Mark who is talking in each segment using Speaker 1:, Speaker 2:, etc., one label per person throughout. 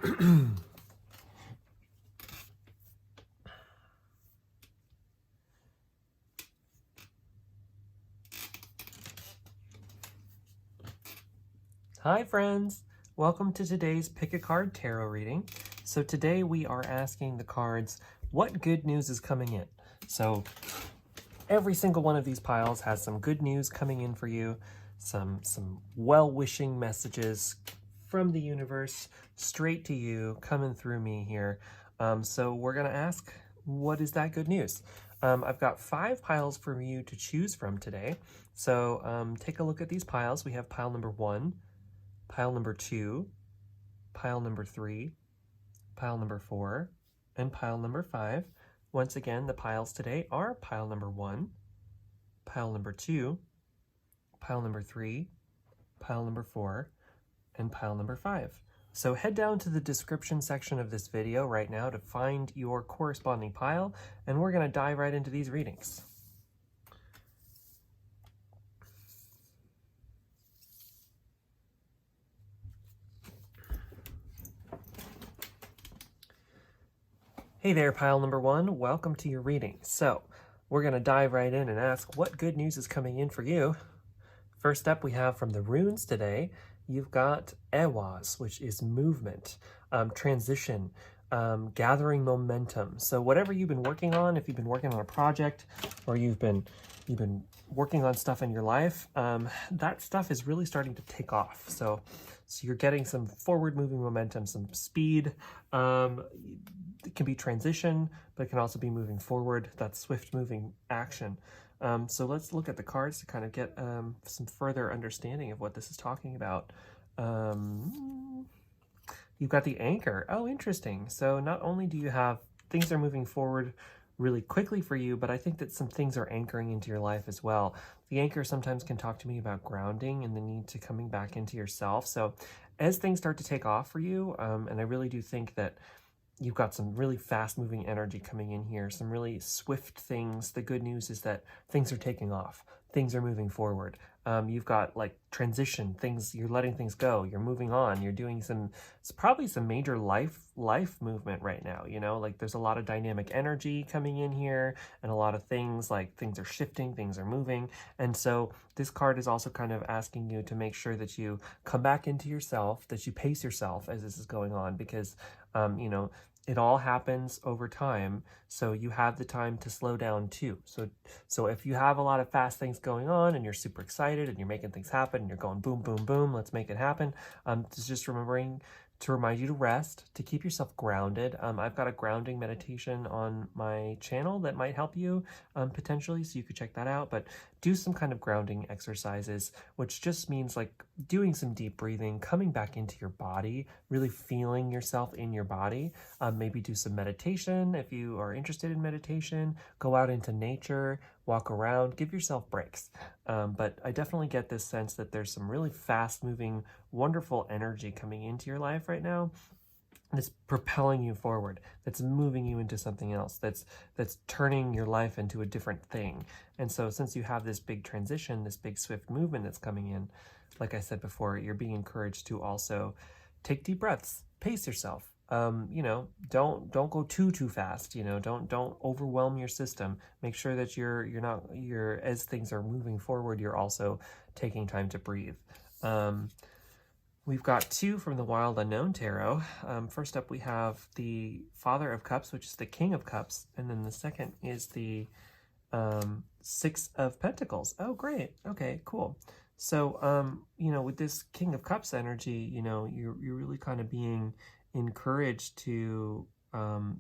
Speaker 1: Hi friends! Welcome to today's Pick a Card Tarot reading. So today we are asking the cards, what good news is coming in? So every single one of these piles has some good news coming in for you, some well-wishing messages from the universe straight to you, coming through me here. So we're going to ask, what is that good news? I've got 5 piles for you to choose from today. So take a look at these piles. We have pile number 1, pile number 2, pile number 3, pile number 4, and pile number 5. Once again, the piles today are pile number 1, pile number 2, pile number 3, pile number 4, and pile number 5. So head down to the description section of this video right now to find your corresponding pile, and we're going to dive right into these readings. Hey there, pile number 1. Welcome to your reading. So we're going to dive right in and ask what good news is coming in for you. First up, we have from the runes today, you've got Ewas, which is movement, transition, gathering momentum. So whatever you've been working on, if you've been working on a project or you've been working on stuff in your life, that stuff is really starting to take off. So you're getting some forward moving momentum, some speed. It can be transition, but it can also be moving forward, that swift moving action. So let's look at the cards to kind of get some further understanding of what this is talking about. You've got the anchor. Oh, interesting. So not only do you have things are moving forward really quickly for you, but I think that some things are anchoring into your life as well. The anchor sometimes can talk to me about grounding and the need to coming back into yourself. So as things start to take off for you, and I really do think that you've got some really fast moving energy coming in here, some really swift things. The good news is that things are taking off. Things are moving forward. You've got like transition things, you're letting things go, you're moving on, you're doing it's probably some major life movement right now, you know, like there's a lot of dynamic energy coming in here and a lot of things, like things are shifting, things are moving. And so this card is also kind of asking you to make sure that you come back into yourself, that you pace yourself as this is going on, because you know, it all happens over time, so you have the time to slow down too. So if you have a lot of fast things going on and you're super excited and you're making things happen and you're going boom, boom, boom, let's make it happen, it's just remembering to remind you to rest, to keep yourself grounded. I've got a grounding meditation on my channel that might help you potentially, so you could check that out. But do some kind of grounding exercises, which just means like doing some deep breathing, coming back into your body, really feeling yourself in your body. Maybe do some meditation if you are interested in meditation. Go out into nature, walk around, give yourself breaks. But I definitely get this sense that there's some really fast moving, wonderful energy coming into your life right now that's propelling you forward, that's moving you into something else, that's turning your life into a different thing. And so since you have this big transition, this big swift movement that's coming in, like I said before, you're being encouraged to also take deep breaths, pace yourself. You know, don't go too fast, you know, don't overwhelm your system. Make sure that you're as things are moving forward, you're also taking time to breathe. We've got 2 from the Wild Unknown Tarot. First up, we have the Father of Cups, which is the King of Cups, and then the second is the 6 of Pentacles. Oh, great. Okay, cool. So, you know, with this King of Cups energy, you know, you're really kind of being encouraged to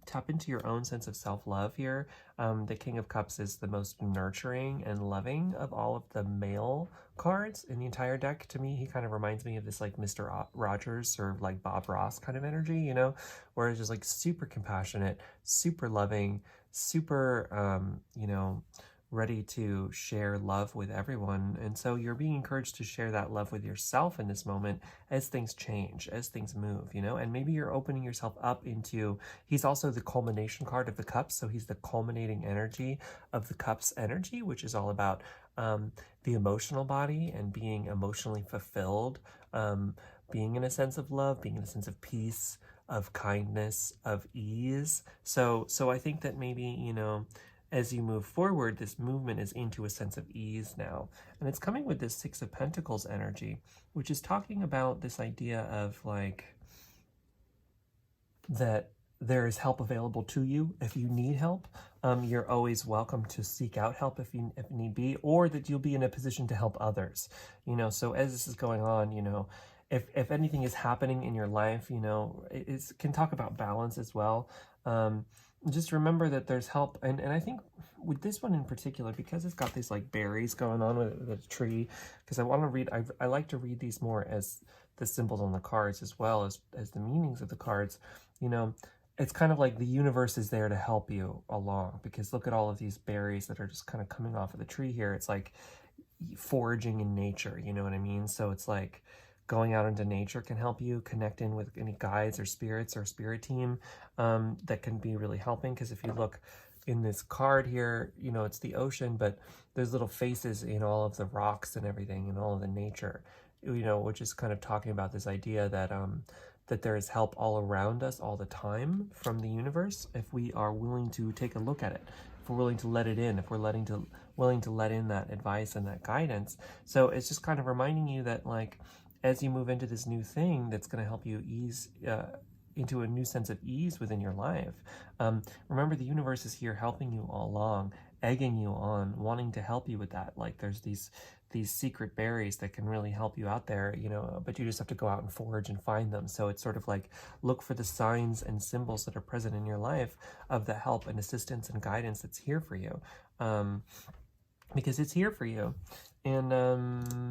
Speaker 1: tap into your own sense of self-love here. The King of Cups is the most nurturing and loving of all of the male cards in the entire deck. To me, he kind of reminds me of this like Mr. Rogers or like Bob Ross kind of energy, you know, where it's just like super compassionate, super loving, super, you know, ready to share love with everyone. And so you're being encouraged to share that love with yourself in this moment as things change, as things move, you know, and maybe you're opening yourself up into, he's also the culmination card of the cups. So he's the culminating energy of the cups energy, which is all about the emotional body and being emotionally fulfilled, being in a sense of love, being in a sense of peace, of kindness, of ease. So I think that maybe, you know, as you move forward, this movement is into a sense of ease now. And it's coming with this Six of Pentacles energy, which is talking about this idea of like that there is help available to you if you need help. You're always welcome to seek out help if need be, or that you'll be in a position to help others. You know, so as this is going on, you know, if anything is happening in your life, you know, it can talk about balance as well. Just remember that there's help, and I think with this one in particular, because it's got these like berries going on with the tree, because I want to read, I like to read these more as the symbols on the cards as well as the meanings of the cards. You know, it's kind of like the universe is there to help you along, because look at all of these berries that are just kind of coming off of the tree here. It's like foraging in nature, you know what I mean? So it's like going out into nature can help you connect in with any guides or spirits or spirit team that can be really helping. Because if you look in this card here, you know, it's the ocean, but there's little faces in all of the rocks and everything and all of the nature, you know, which is kind of talking about this idea that that there is help all around us all the time from the universe if we are willing to take a look at it, if we're willing to let it in, if we're willing to let in that advice and that guidance. So it's just kind of reminding you that, like, as you move into this new thing that's going to help you ease into a new sense of ease within your life, remember the universe is here helping you all along, egging you on, wanting to help you with that. Like, there's these secret berries that can really help you out there, you know, but you just have to go out and forage and find them. So it's sort of like, look for the signs and symbols that are present in your life of the help and assistance and guidance that's here for you, because it's here for you. And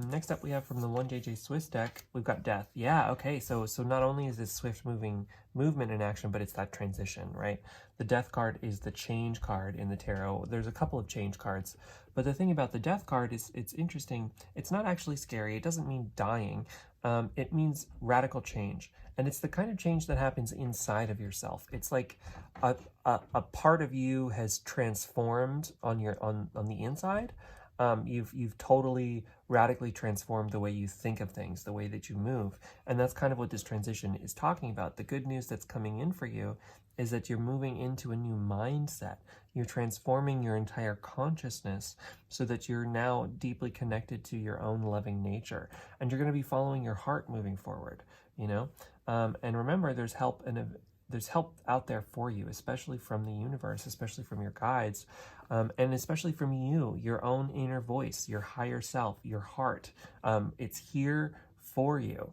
Speaker 1: next up we have from the 1JJ Swift deck, we've got Death. Yeah, okay, so not only is this swift movement in action, but it's that transition, right? The Death card is the change card in the tarot. There's a couple of change cards, but the thing about the Death card is it's interesting. It's not actually scary. It doesn't mean dying. It means radical change. And it's the kind of change that happens inside of yourself. It's like a part of you has transformed on the inside. You've totally radically transformed the way you think of things, the way that you move. And that's kind of what this transition is talking about. The good news that's coming in for you is that you're moving into a new mindset. You're transforming your entire consciousness so that you're now deeply connected to your own loving nature. And you're going to be following your heart moving forward, you know? And remember, there's help out there for you, especially from the universe, especially from your guides, and especially from you, your own inner voice, your higher self, your heart. It's here for you.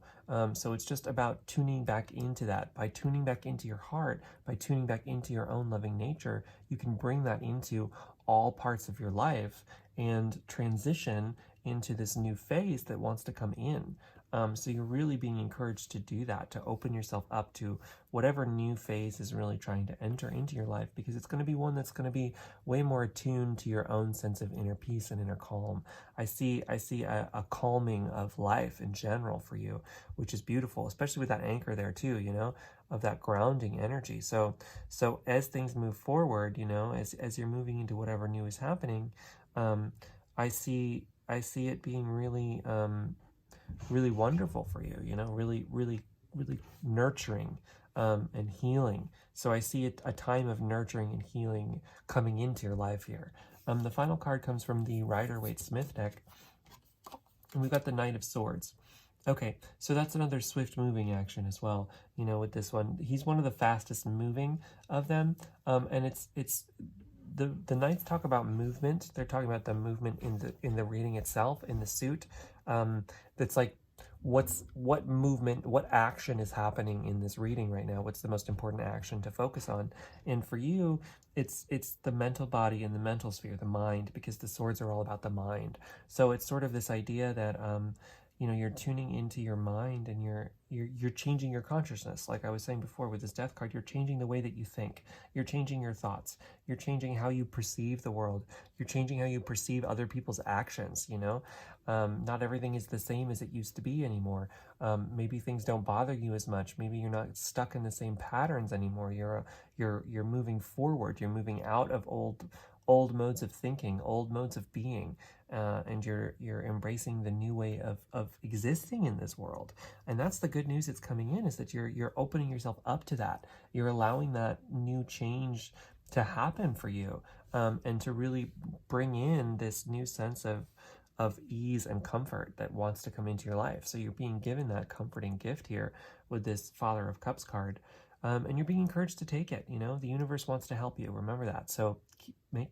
Speaker 1: So it's just about tuning back into that. By tuning back into your heart, by tuning back into your own loving nature, you can bring that into all parts of your life and transition into this new phase that wants to come in. So you're really being encouraged to do that, to open yourself up to whatever new phase is really trying to enter into your life, because it's going to be one that's going to be way more attuned to your own sense of inner peace and inner calm. I see a calming of life in general for you, which is beautiful, especially with that anchor there too, you know, of that grounding energy. So as things move forward, you know, as you're moving into whatever new is happening, I see it being really really wonderful for you, you know, really nurturing and healing. So I see a time of nurturing and healing coming into your life here. The final card comes from the Rider-Waite-Smith deck, and we've got the Knight of Swords. Okay, so that's another swift moving action as well, you know, with this one. He's one of the fastest moving of them, and it's the Knights talk about movement. They're talking about the movement in the reading itself, in the suit. That's like, what movement, what action is happening in this reading right now? What's the most important action to focus on? And for you, it's the mental body and the mental sphere, the mind, because the swords are all about the mind. So it's sort of this idea that you know, you're tuning into your mind and you're changing your consciousness. Like I was saying before with this Death card, you're changing the way that you think. You're changing your thoughts. You're changing how you perceive the world. You're changing how you perceive other people's actions, you know? Not everything is the same as it used to be anymore. Maybe things don't bother you as much. Maybe you're not stuck in the same patterns anymore. You're moving forward. You're moving out of old modes of thinking, old modes of being, and you're embracing the new way of existing in this world. And that's the good news that's coming in, is that you're opening yourself up to that. You're allowing that new change to happen for you, and to really bring in this new sense of ease and comfort that wants to come into your life. So you're being given that comforting gift here with this Father of Cups card. And you're being encouraged to take it. The universe wants to help you. Remember that. So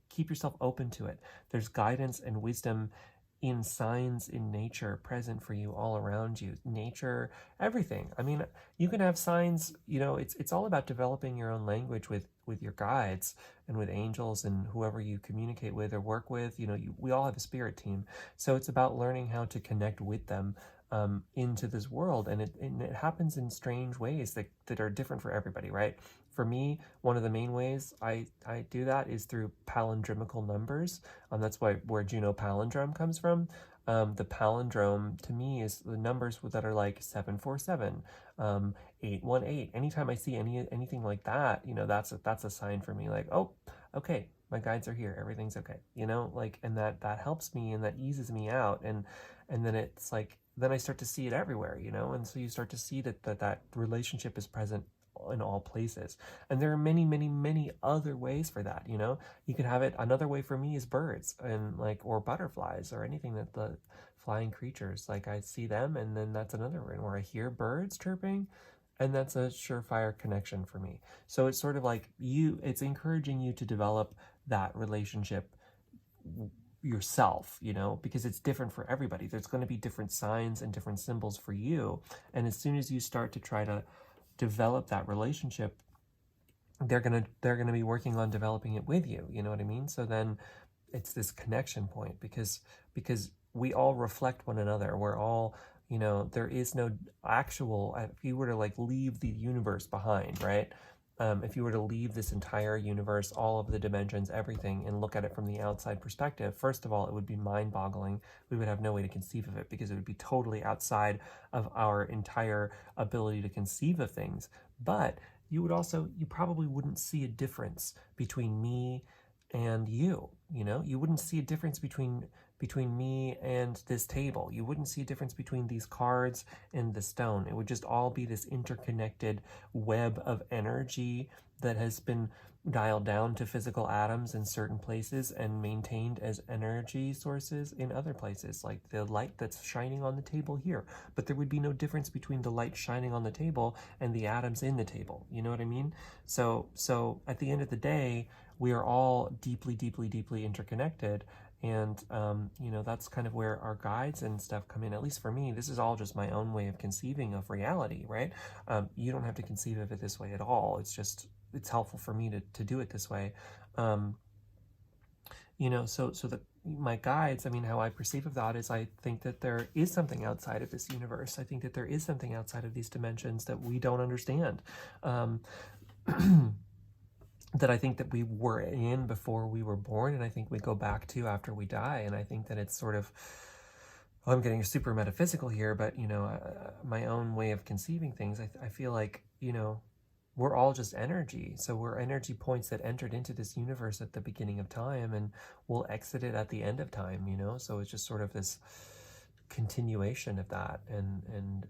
Speaker 1: keep yourself open to it. There's guidance and wisdom in signs in nature present for you all around you. Nature, everything. I mean, you can have signs. It's all about developing your own language with your guides and with angels and whoever you communicate with or work with. We all have a spirit team, so it's about learning how to connect with them into this world, and it happens in strange ways that are different for everybody, right? For me, one of the main ways I do that is through palindromical numbers. That's where Juno palindrome comes from. The palindrome to me is the numbers that are like 747, 818. Anytime I see anything like that, that's a sign for me, like, oh, okay, my guides are here, everything's okay, and that helps me and that eases me out, and then it's like, then I start to see it everywhere, and so you start to see that relationship is present in all places. And there are many, many, many other ways for that. You could have it. Another way for me is birds, and or butterflies, or anything that the flying creatures, like I see them, and then that's another one where I hear birds chirping, and that's a surefire connection for me. So it's sort of like it's encouraging you to develop that relationship yourself, because it's different for everybody. There's going to be different signs and different symbols for you. And as soon as you start to try to develop that relationship, they're gonna be working on developing it with you. You know what I mean? So then it's this connection point, because we all reflect one another. We're all, there is no actual, if you were to leave the universe behind, right? If you were to leave this entire universe, all of the dimensions, everything, and look at it from the outside perspective, first of all, it would be mind-boggling. We would have no way to conceive of it, because it would be totally outside of our entire ability to conceive of things. But you probably wouldn't see a difference between me and you. You wouldn't see a difference between me and this table. You wouldn't see a difference between these cards and the stone. It would just all be this interconnected web of energy that has been dialed down to physical atoms in certain places and maintained as energy sources in other places, like the light that's shining on the table here. But there would be no difference between the light shining on the table and the atoms in the table. You know what I mean? So at the end of the day, we are all deeply, deeply, deeply interconnected. And, that's kind of where our guides and stuff come in. At least for me, this is all just my own way of conceiving of reality, right? You don't have to conceive of it this way at all. It's helpful for me to do it this way. So my guides, how I perceive of that is, I think that there is something outside of this universe. I think that there is something outside of these dimensions that we don't understand. That I think that we were in before we were born, and I think we go back to after we die. And I think that it's sort of, I'm getting super metaphysical here, but my own way of conceiving things, I feel like we're all just energy. So we're energy points that entered into this universe at the beginning of time, and will exit it at the end of time. So it's just sort of this continuation of that, and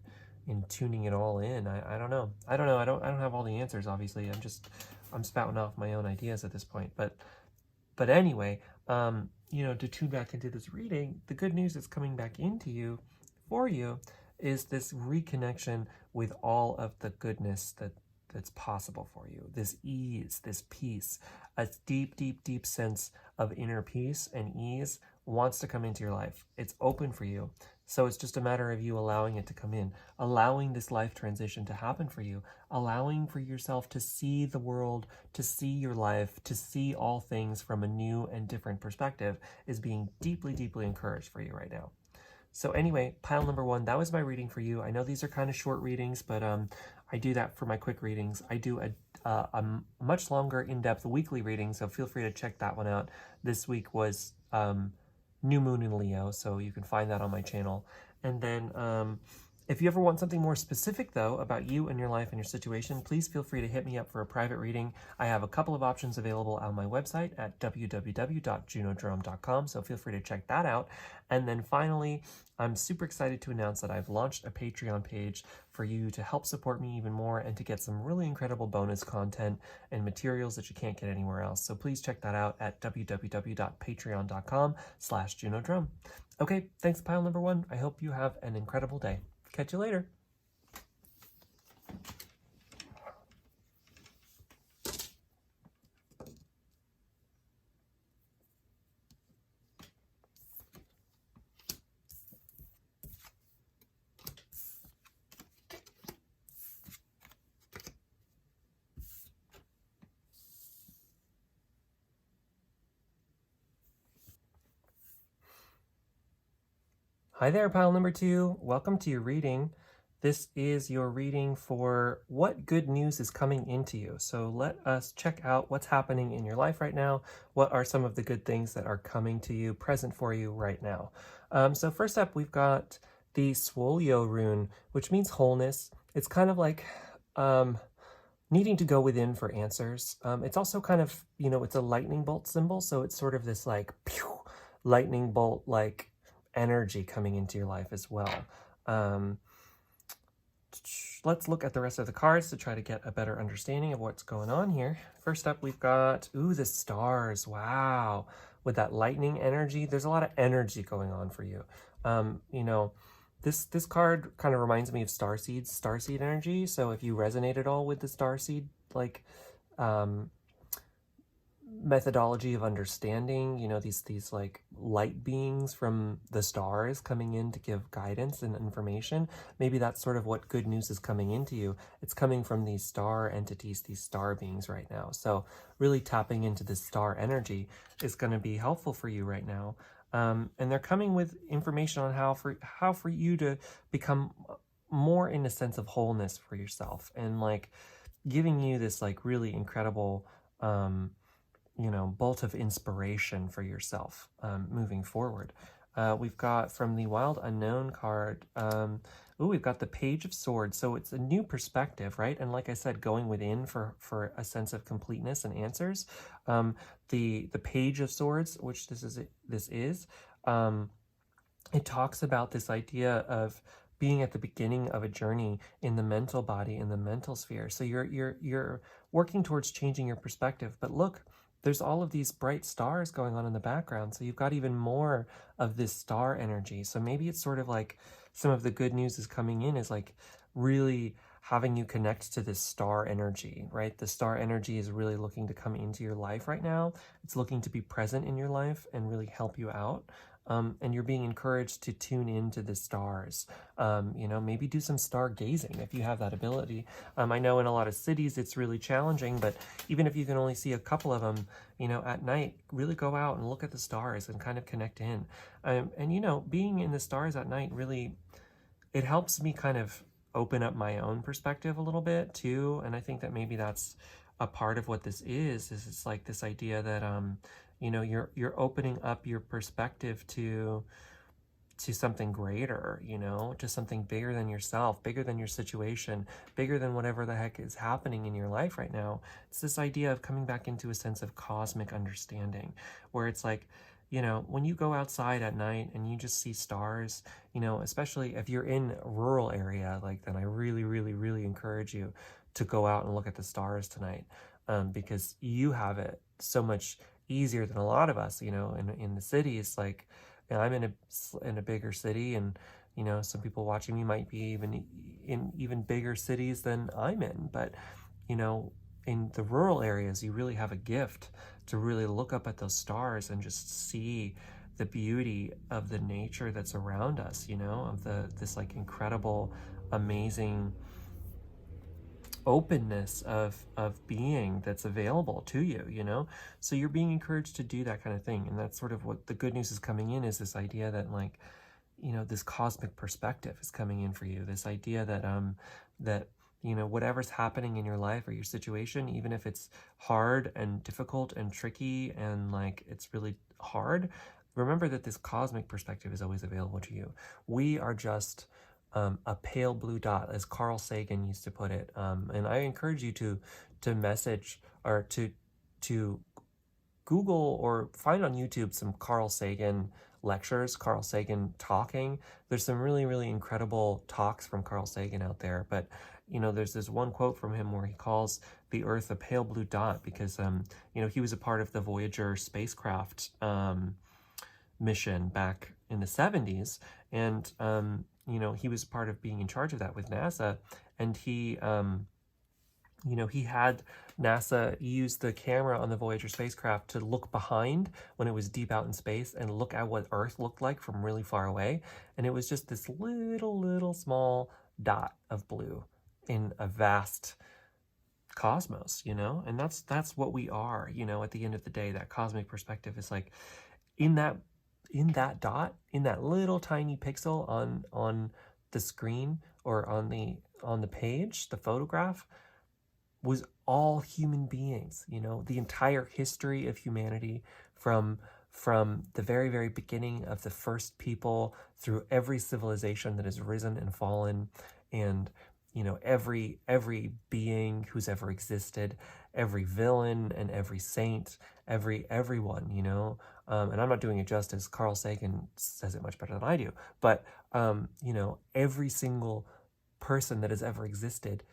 Speaker 1: in tuning it all in. I don't know. I don't have all the answers, obviously. I'm spouting off my own ideas at this point. But anyway, to tune back into this reading, the good news that's coming back into you, for you, is this reconnection with all of the goodness that's possible for you. This ease, this peace, a deep, deep, deep sense of inner peace and ease wants to come into your life. It's open for you. So it's just a matter of you allowing it to come in, allowing this life transition to happen for you, allowing for yourself to see the world, to see your life, to see all things from a new and different perspective, is being deeply, deeply encouraged for you right now. So anyway, pile number 1, that was my reading for you. I know these are kind of short readings, but I do that for my quick readings. I do a much longer, in-depth weekly reading, so feel free to check that one out. This week was New Moon in Leo, so you can find that on my channel. And then If you ever want something more specific, though, about you and your life and your situation, please feel free to hit me up for a private reading. I have a couple of options available on my website at www.junodrum.com, so feel free to check that out. And then finally, I'm super excited to announce that I've launched a Patreon page for you to help support me even more and to get some really incredible bonus content and materials that you can't get anywhere else. So please check that out at www.patreon.com/JunoDrum. Okay, thanks, pile number one. I hope you have an incredible day. Catch you later. Hi there, pile number two. Welcome to your reading. This is your reading for what good news is coming into you. So let us check out what's happening in your life right now. What are some of the good things that are coming to you, present for you right now? So first up, we've got the Swolio rune, which means wholeness. It's kind of like needing to go within for answers. It's also kind of, it's a lightning bolt symbol. So it's sort of this like pew, lightning bolt like energy coming into your life as well. Let's look at the rest of the cards to try to get a better understanding of what's going on here. First up, we've got, the stars. Wow. With that lightning energy, there's a lot of energy going on for you. This card kind of reminds me of starseed energy. So if you resonate at all with the starseed, like, methodology of understanding, these like light beings from the stars coming in to give guidance and information, maybe that's sort of what good news is coming into you. It's coming from these star entities, these star beings right now. So really tapping into this star energy is going to be helpful for you right now. And they're coming with information on how for you to become more in a sense of wholeness for yourself, and like giving you this like really incredible bolt of inspiration for yourself moving forward. We've got from the Wild Unknown card, we've got the Page of Swords. So it's a new perspective, right? And like I said, going within for a sense of completeness and answers. The Page of Swords, which this is, it talks about this idea of being at the beginning of a journey in the mental body, in the mental sphere. So you're working towards changing your perspective. But look, there's all of these bright stars going on in the background. So you've got even more of this star energy. So maybe it's sort of like some of the good news is coming in is like really having you connect to this star energy, right? The star energy is really looking to come into your life right now. It's looking to be present in your life and really help you out. And you're being encouraged to tune into the stars. Maybe do some star gazing if you have that ability. I know in a lot of cities it's really challenging, but even if you can only see a couple of them, at night, really go out and look at the stars and kind of connect in. Being in the stars at night really, it helps me kind of open up my own perspective a little bit too. And I think that maybe that's a part of what this is it's like this idea that, you're opening up your perspective to something greater, to something bigger than yourself, bigger than your situation, bigger than whatever the heck is happening in your life right now. It's this idea of coming back into a sense of cosmic understanding, where it's like, when you go outside at night and you just see stars, especially if you're in a rural area, like, then I really, really, really encourage you to go out and look at the stars tonight, because you have it so much easier than a lot of us, in the cities. Like, I'm in a bigger city, and some people watching me might be even bigger cities than I'm in, but in the rural areas, you really have a gift to really look up at those stars and just see the beauty of the nature that's around us, of this like incredible, amazing openness of being that's available to you. So you're being encouraged to do that kind of thing. And that's sort of what the good news is coming in, is this idea that, like, this cosmic perspective is coming in for you. This idea that whatever's happening in your life or your situation, even if it's hard and difficult and tricky and like it's really hard, remember that this cosmic perspective is always available to you. We are just a pale blue dot, as Carl Sagan used to put it. And I encourage you to message or to Google or find on YouTube some Carl Sagan lectures, Carl Sagan talking. There's some really, really incredible talks from Carl Sagan out there. But, there's this one quote from him where he calls the Earth a pale blue dot because, he was a part of the Voyager spacecraft mission back in the 70s. And, he was part of being in charge of that with NASA. And he had NASA use the camera on the Voyager spacecraft to look behind when it was deep out in space and look at what Earth looked like from really far away. And it was just this little small dot of blue in a vast cosmos, and that's what we are, at the end of the day. That cosmic perspective is like in that dot, in that little tiny pixel on the screen or on the page, the photograph, was all human beings, the entire history of humanity from the very, very beginning of the first people through every civilization that has risen and fallen, and every being who's ever existed, every villain and every saint, everyone, and I'm not doing it justice. Carl Sagan says it much better than I do, but every single person that has ever existed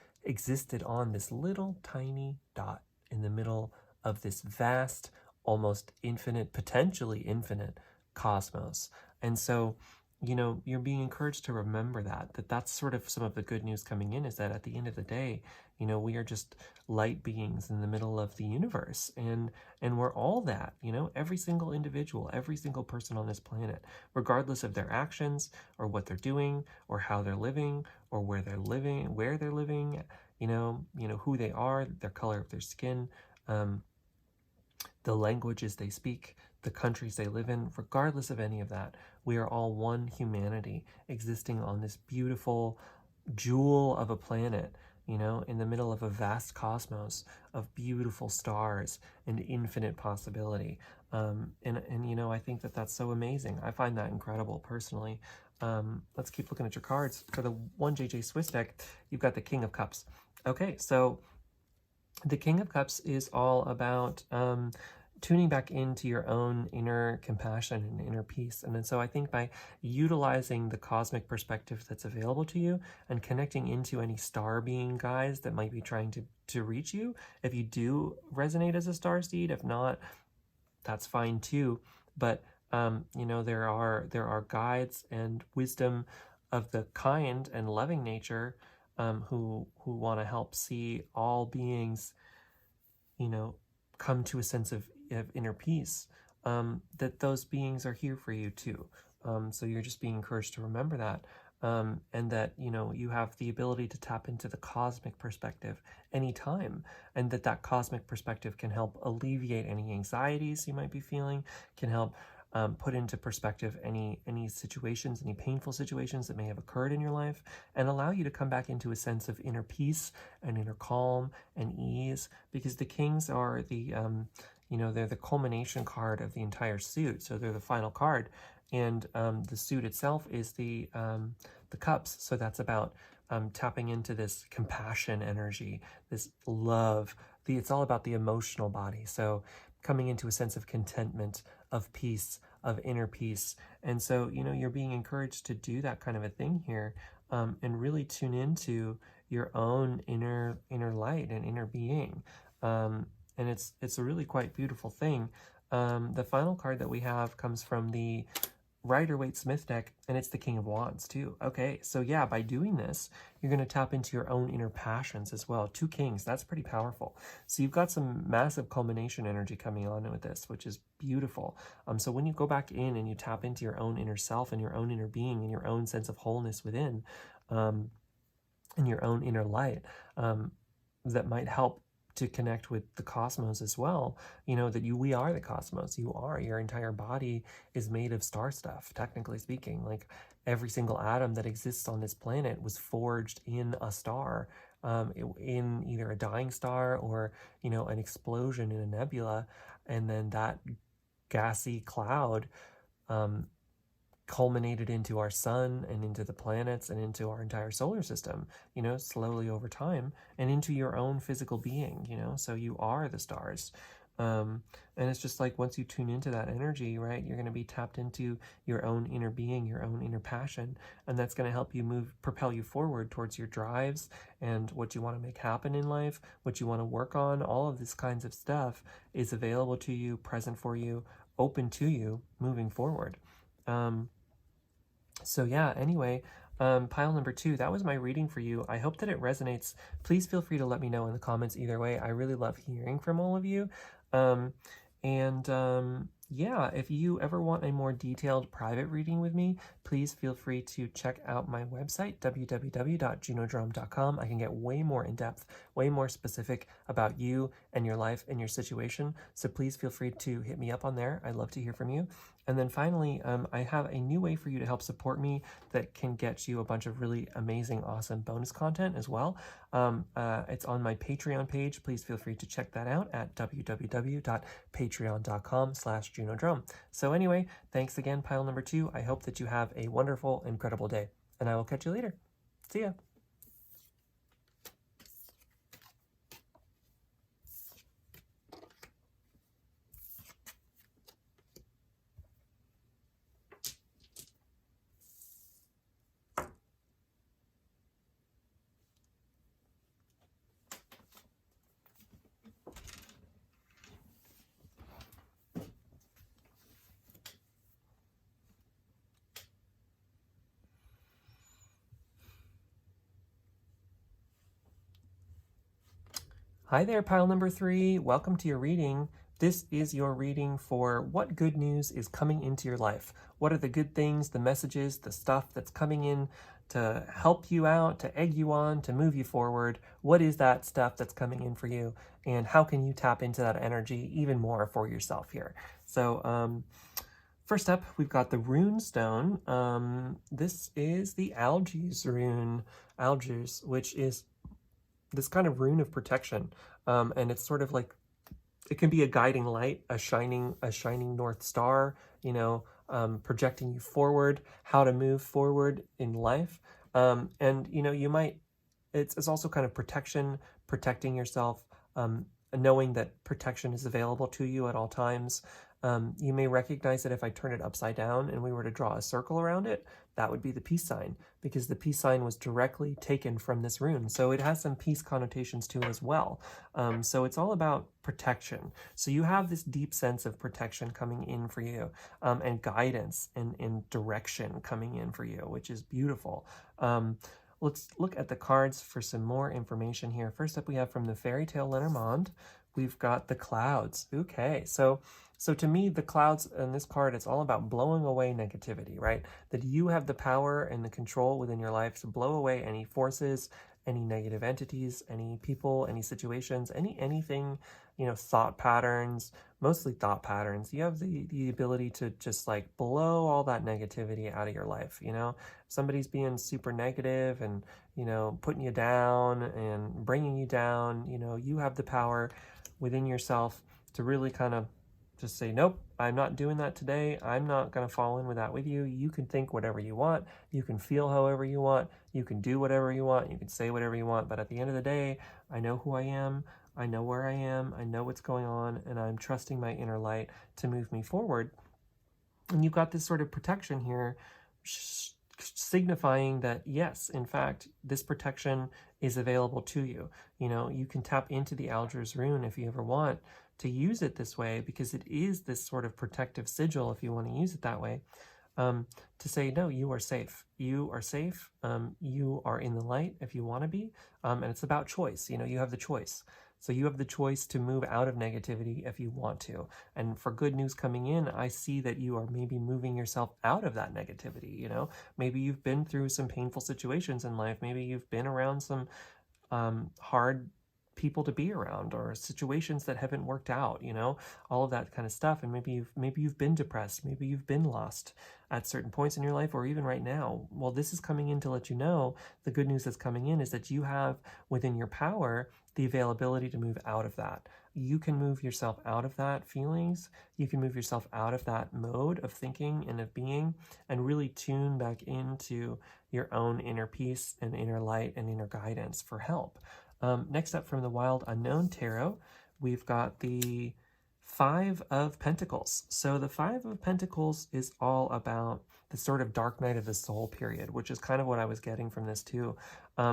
Speaker 1: on this little tiny dot in the middle of this vast, almost infinite, potentially infinite cosmos. And so, you're being encouraged to remember that's sort of some of the good news coming in, is that at the end of the day, we are just light beings in the middle of the universe, and we're all that, every single individual, every single person on this planet, regardless of their actions or what they're doing or how they're living or where they're living, who they are, their color of their skin, the languages they speak, the countries they live in. Regardless of any of that, we are all one humanity existing on this beautiful jewel of a planet, in the middle of a vast cosmos of beautiful stars and infinite possibility. I think that's so amazing. I find that incredible personally. Let's keep looking at your cards. For the 1JJ Swiss deck, you've got the King of Cups. Okay, so the King of Cups is all about tuning back into your own inner compassion and inner peace. And then so I think by utilizing the cosmic perspective that's available to you and connecting into any star being guides that might be trying to reach you, if you do resonate as a star seed, if not, that's fine too. But there are guides and wisdom of the kind and loving nature who want to help see all beings, come to a sense of inner peace, that those beings are here for you too. So you're just being encouraged to remember that, and that, you have the ability to tap into the cosmic perspective anytime, and that cosmic perspective can help alleviate any anxieties you might be feeling, can help put into perspective any situations, any painful situations that may have occurred in your life, and allow you to come back into a sense of inner peace and inner calm and ease, because the kings are they're the culmination card of the entire suit. So they're the final card, and the suit itself is the cups. So that's about tapping into this compassion energy, this love. It's all about the emotional body. So coming into a sense of contentment, of peace, of inner peace. And so, you're being encouraged to do that kind of a thing here, and really tune into your own inner light and inner being. And it's a really quite beautiful thing. The final card that we have comes from the Rider-Waite-Smith deck, and it's the King of Wands too. Okay, so yeah, by doing this, you're going to tap into your own inner passions as well. 2 kings, that's pretty powerful. So you've got some massive culmination energy coming on with this, which is beautiful. So when you go back in and you tap into your own inner self and your own inner being and your own sense of wholeness within, and your own inner light, that might help to connect with the cosmos as well. We are the cosmos. Your entire body is made of star stuff, technically speaking. Like every single atom that exists on this planet was forged in a star, in either a dying star or, an explosion in a nebula. And then that gassy cloud culminated into our sun and into the planets and into our entire solar system, you know, slowly over time, and into your own physical being, you know, so you are the stars. And it's just like once you tune into that energy, right, you're going to be tapped into your own inner being, your own inner passion, and that's going to help you propel you forward towards your drives and what you want to make happen in life, what you want to work on. All of this kinds of stuff is available to you, present for you, open to you, moving forward. So yeah, anyway, pile number 2, that was my reading for you. I hope that it resonates. Please feel free to let me know in the comments either way. I really love hearing from all of you. Yeah, if you ever want a more detailed private reading with me, please feel free to check out my website, www.junodrum.com. I can get way more in-depth, way more specific about you and your life and your situation. So please feel free to hit me up on there. I'd love to hear from you. And then finally, I have a new way for you to help support me that can get you a bunch of really amazing, awesome bonus content as well. It's on my Patreon page. Please feel free to check that out at www.patreon.com/JunoDrum. So anyway, thanks again, pile number 2. I hope that you have a wonderful, incredible day, and I will catch you later. See ya. Hi there, pile number 3. Welcome to your reading. This is your reading for what good news is coming into your life. What are the good things, the messages, the stuff that's coming in to help you out, to egg you on, to move you forward? What is that stuff that's coming in for you? And how can you tap into that energy even more for yourself here? So, first up, we've got the Rune Stone. This is the Algi's rune, Algi's, which is this kind of rune of protection, and it's sort of like, it can be a guiding light, a shining north star, you know, projecting you forward, how to move forward in life. And you know, you might, it's also kind of protection, protecting yourself, knowing that protection is available to you at all times. You may recognize that if I turn it upside down and we were to draw a circle around it, that would be the peace sign, because the peace sign was directly taken from this rune. So it has some peace connotations to it as well. So it's all about protection. So you have this deep sense of protection coming in for you, and guidance and direction coming in for you, which is beautiful. Let's look at the cards for some more information here. First up, we have from the Fairytale Lenormand, we've got the clouds. Okay, so to me, the clouds in this card, it's all about blowing away negativity, right? That you have the power and the control within your life to blow away any forces, any negative entities, any people, any situations, anything, you know, thought patterns, mostly thought patterns. You have the ability to just like blow all that negativity out of your life, you know? If somebody's being super negative and, you know, putting you down and bringing you down, you know, you have the power within yourself to really kind of just say, nope, I'm not doing that today. I'm not going to fall in with that with you. You can think whatever you want. You can feel however you want. You can do whatever you want. You can say whatever you want. But at the end of the day, I know who I am. I know where I am. I know what's going on. And I'm trusting my inner light to move me forward. And you've got this sort of protection here, signifying that, yes, in fact, this protection is available to you. You know, you can tap into the Algi's rune if you ever want to use it this way, because it is this sort of protective sigil, if you want to use it that way, to say, no, you are safe. You are safe. You are in the light if you want to be. And it's about choice. You know, you have the choice. So you have the choice to move out of negativity if you want to. And for good news coming in, I see that you are maybe moving yourself out of that negativity. You know, maybe you've been through some painful situations in life. Maybe you've been around some hard people to be around, or situations that haven't worked out, you know, all of that kind of stuff. And maybe you've been depressed, maybe you've been lost at certain points in your life, or even right now. Well, this is coming in to let you know, the good news that's coming in is that you have within your power the availability to move out of that. you can move yourself out of that feelings. You can move yourself out of that mode of thinking and of being, and really tune back into your own inner peace and inner light and inner guidance for help. Next up from the Wild Unknown Tarot, we've got the Five of Pentacles. So the Five of Pentacles is all about the sort of dark night of the soul period, which is kind of what I was getting from this too.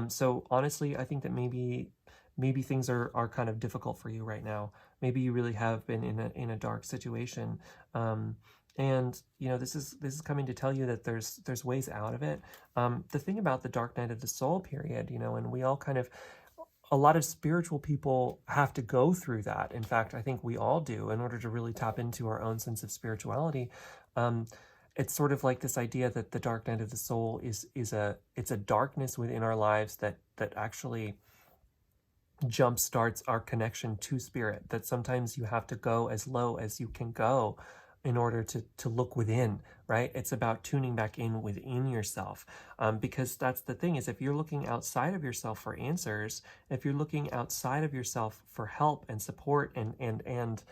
Speaker 1: So honestly, I think that maybe things are kind of difficult for you right now. Maybe you really have been in a dark situation. And you know, this is coming to tell you that there's ways out of it. The thing about the dark night of the soul period, you know, and we all kind of, a lot of spiritual people have to go through that. In fact, I think we all do in order to really tap into our own sense of spirituality. It's sort of like this idea that the dark night of the soul it's a darkness within our lives that actually jump starts our connection to spirit, that sometimes you have to go as low as you can go in order to look within, right? It's about tuning back in within yourself, because that's the thing, is if you're looking outside of yourself for answers, if you're looking outside of yourself for help and support and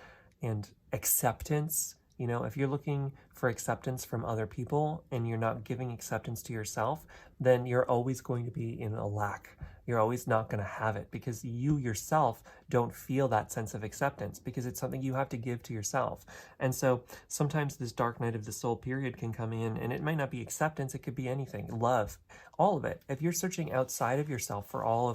Speaker 1: acceptance, you know, if you're looking for acceptance from other people and you're not giving acceptance to yourself, then you're always going to be in a lack. You're always not going to have it, because you yourself don't feel that sense of acceptance, because it's something you have to give to yourself. And so sometimes this dark night of the soul period can come in, and it might not be acceptance, it could be anything, love, all of it. If you're searching outside of yourself for all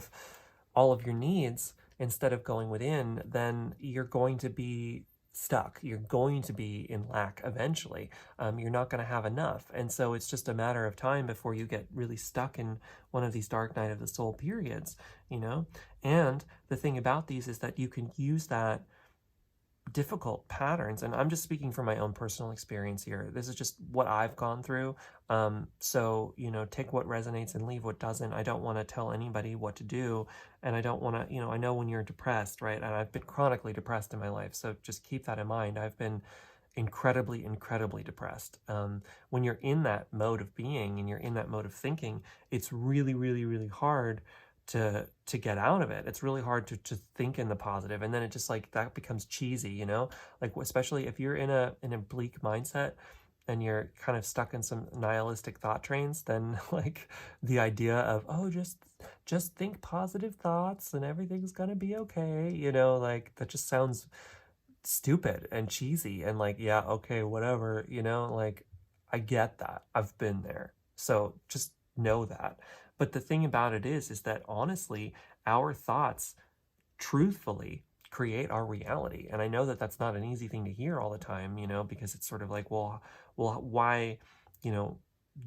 Speaker 1: of your needs instead of going within, then you're going to be stuck. You're going to be in lack eventually. You're not going to have enough. And so it's just a matter of time before you get really stuck in one of these dark night of the soul periods, you know? And the thing about these is that you can use that difficult patterns, and I'm just speaking from my own personal experience here. This is just what I've gone through. So, you know, take what resonates and leave what doesn't. I don't want to tell anybody what to do, and I don't want to, you know, I know when you're depressed, right? And I've been chronically depressed in my life, so just keep that in mind. I've been incredibly depressed. When you're in that mode of being and you're in that mode of thinking, it's really hard to get out of it. It's really hard to think in the positive, and then it just like that becomes cheesy, you know, like especially if you're in a bleak mindset and you're kind of stuck in some nihilistic thought trains, then like the idea of, oh, just think positive thoughts and everything's gonna be okay, you know, like that just sounds stupid and cheesy and like, yeah, okay, whatever, you know, like I get that. I've been there. So just know that. But the thing about it is that honestly, our thoughts truthfully create our reality. And I know that that's not an easy thing to hear all the time, you know, because it's sort of like, well, why, you know,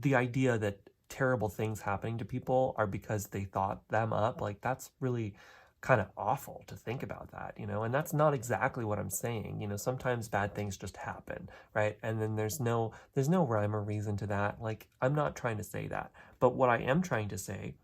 Speaker 1: the idea that terrible things happening to people are because they thought them up, like that's really kind of awful to think about that, you know, and that's not exactly what I'm saying. You know, sometimes bad things just happen, right? And then there's no rhyme or reason to that. Like, I'm not trying to say that, but what I am trying to say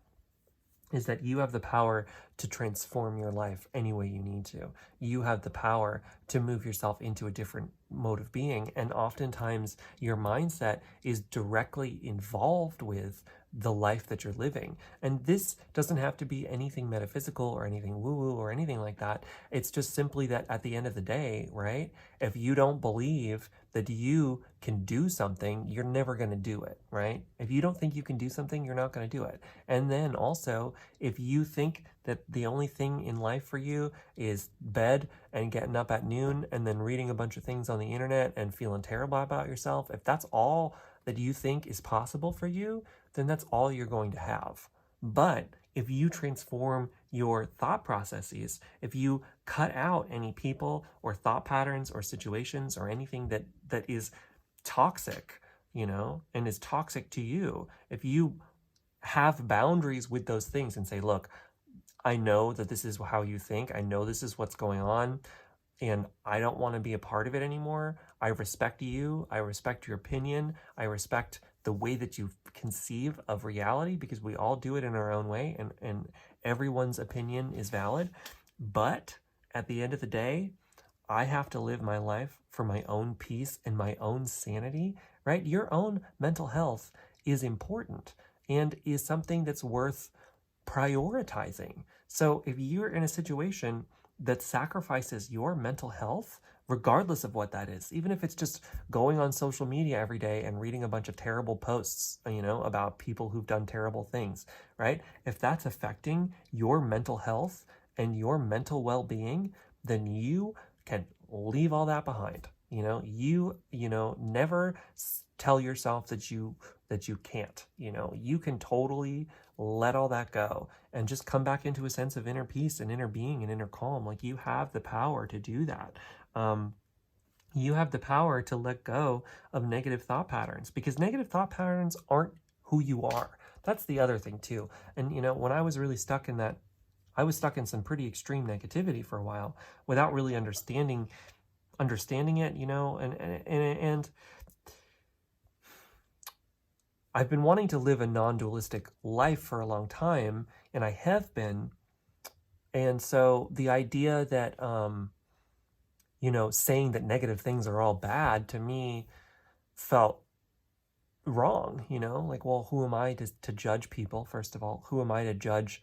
Speaker 1: is that you have the power to transform your life any way you need to. You have the power to move yourself into a different mode of being, and oftentimes your mindset is directly involved with the life that you're living. And this doesn't have to be anything metaphysical or anything woo-woo or anything like that. It's just simply that at the end of the day, right, if you don't believe that you can do something, you're never going to do it, right? If you don't think you can do something, you're not going to do it. And then also, if you think that the only thing in life for you is bed and getting up at noon and then reading a bunch of things on the internet and feeling terrible about yourself, if that's all that you think is possible for you, then that's all you're going to have. But if you transform your thought processes, if you cut out any people or thought patterns or situations or anything that is toxic, you know, and is toxic to you, if you have boundaries with those things and say, look, I know that this is how you think, I know this is what's going on, and I don't want to be a part of it anymore. I respect you. I respect your opinion. I respect the way that you conceive of reality, because we all do it in our own way, and everyone's opinion is valid. But at the end of the day, I have to live my life for my own peace and my own sanity, right? Your own mental health is important and is something that's worth prioritizing. So if you're in a situation that sacrifices your mental health, regardless of what that is, even if it's just going on social media every day and reading a bunch of terrible posts, about people who've done terrible things, right? If that's affecting your mental health and your mental well-being, then you can leave all that behind. Never tell yourself that you can't. You can totally let all that go and just come back into a sense of inner peace and inner being and inner calm. Like, you have the power to do that. You have the power to let go of negative thought patterns, because negative thought patterns aren't who you are. That's the other thing too. And when I was really stuck in that, I was stuck in some pretty extreme negativity for a while without really understanding it, and I've been wanting to live a non-dualistic life for a long time, and I have been. And so the idea that, saying that negative things are all bad, to me felt wrong, like, well, who am I to judge people? First of all, who am I to judge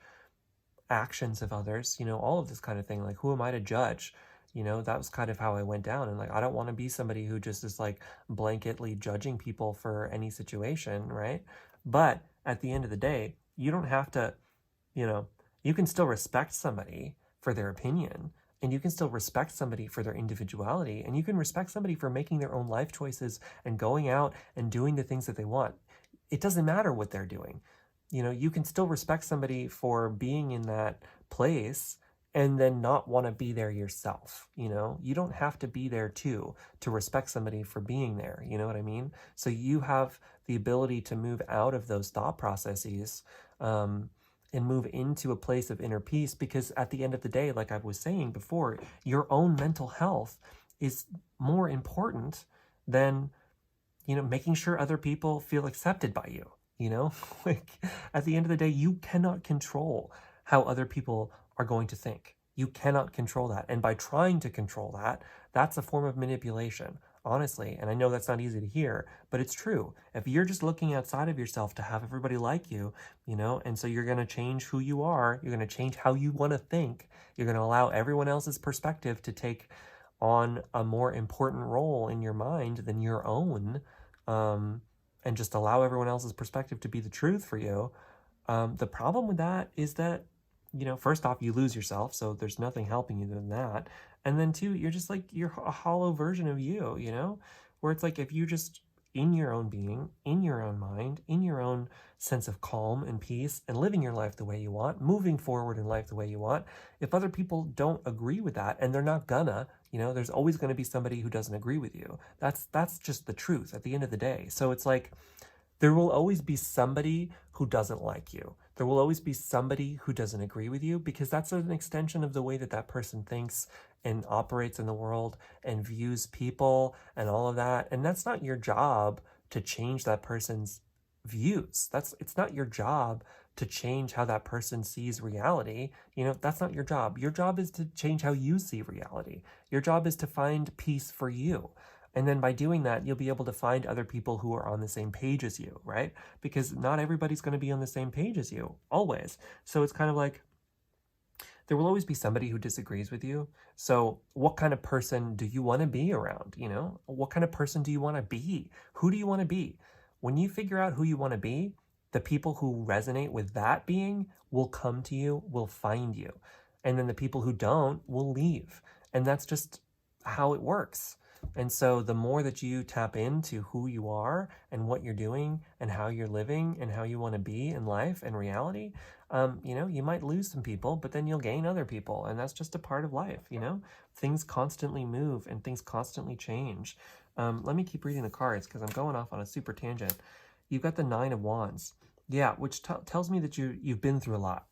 Speaker 1: actions of others? All of this kind of thing. Like, who am I to judge? That was kind of how I went down. And like, I don't want to be somebody who just is like blanketly judging people for any situation, right? But at the end of the day, you don't have to, you can still respect somebody for their opinion, and you can still respect somebody for their individuality, and you can respect somebody for making their own life choices and going out and doing the things that they want. It doesn't matter what they're doing. You can still respect somebody for being in that place and then not want to be there yourself. You don't have to be there to respect somebody for being there. You know what I mean? So you have the ability to move out of those thought processes, and move into a place of inner peace, because at the end of the day, like I was saying before, your own mental health is more important than, making sure other people feel accepted by you. Like, at the end of the day, you cannot control how other people are going to think. You cannot control that. And by trying to control that, that's a form of manipulation, honestly. And I know that's not easy to hear, but it's true. If you're just looking outside of yourself to have everybody like you, and so you're going to change who you are, you're going to change how you want to think, you're going to allow everyone else's perspective to take on a more important role in your mind than your own, and just allow everyone else's perspective to be the truth for you. The problem with that is that, first off, you lose yourself, so there's nothing helping you than that. And then two, you're just like, you're a hollow version of you, where it's like, if you just in your own being, in your own mind, in your own sense of calm and peace, and living your life the way you want, moving forward in life the way you want, if other people don't agree with that, and they're not gonna, there's always going to be somebody who doesn't agree with you. That's just the truth at the end of the day. So it's like, there will always be somebody who doesn't like you. There will always be somebody who doesn't agree with you, because that's an extension of the way that that person thinks and operates in the world and views people and all of that. And that's not your job to change that person's views. It's not your job to change how that person sees reality. That's not your job. Your job is to change how you see reality. Your job is to find peace for you. And then by doing that, you'll be able to find other people who are on the same page as you, right? Because not everybody's going to be on the same page as you, always. So it's kind of like, there will always be somebody who disagrees with you. So what kind of person do you want to be around? What kind of person do you want to be? Who do you want to be? When you figure out who you want to be, the people who resonate with that being will come to you, will find you. And then the people who don't will leave. And that's just how it works. And so the more that you tap into who you are and what you're doing and how you're living and how you want to be in life and reality, you might lose some people, but then you'll gain other people. And that's just a part of life, Things constantly move and things constantly change. Let me keep reading the cards because I'm going off on a super tangent. You've got the Nine of Wands. Yeah, which tells me that you've been through a lot,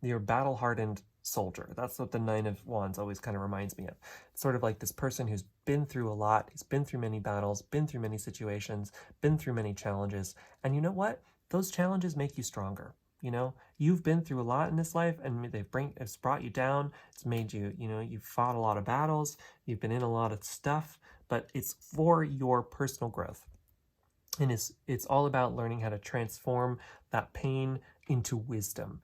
Speaker 1: You're battle-hardened soldier. That's what the Nine of Wands always kind of reminds me of. It's sort of like this person who's been through a lot. He's been through many battles, been through many situations, been through many challenges. And you know what? Those challenges make you stronger. You've been through a lot in this life, and it's brought you down. It's made you, you've fought a lot of battles. You've been in a lot of stuff, but it's for your personal growth. And it's all about learning how to transform that pain into wisdom.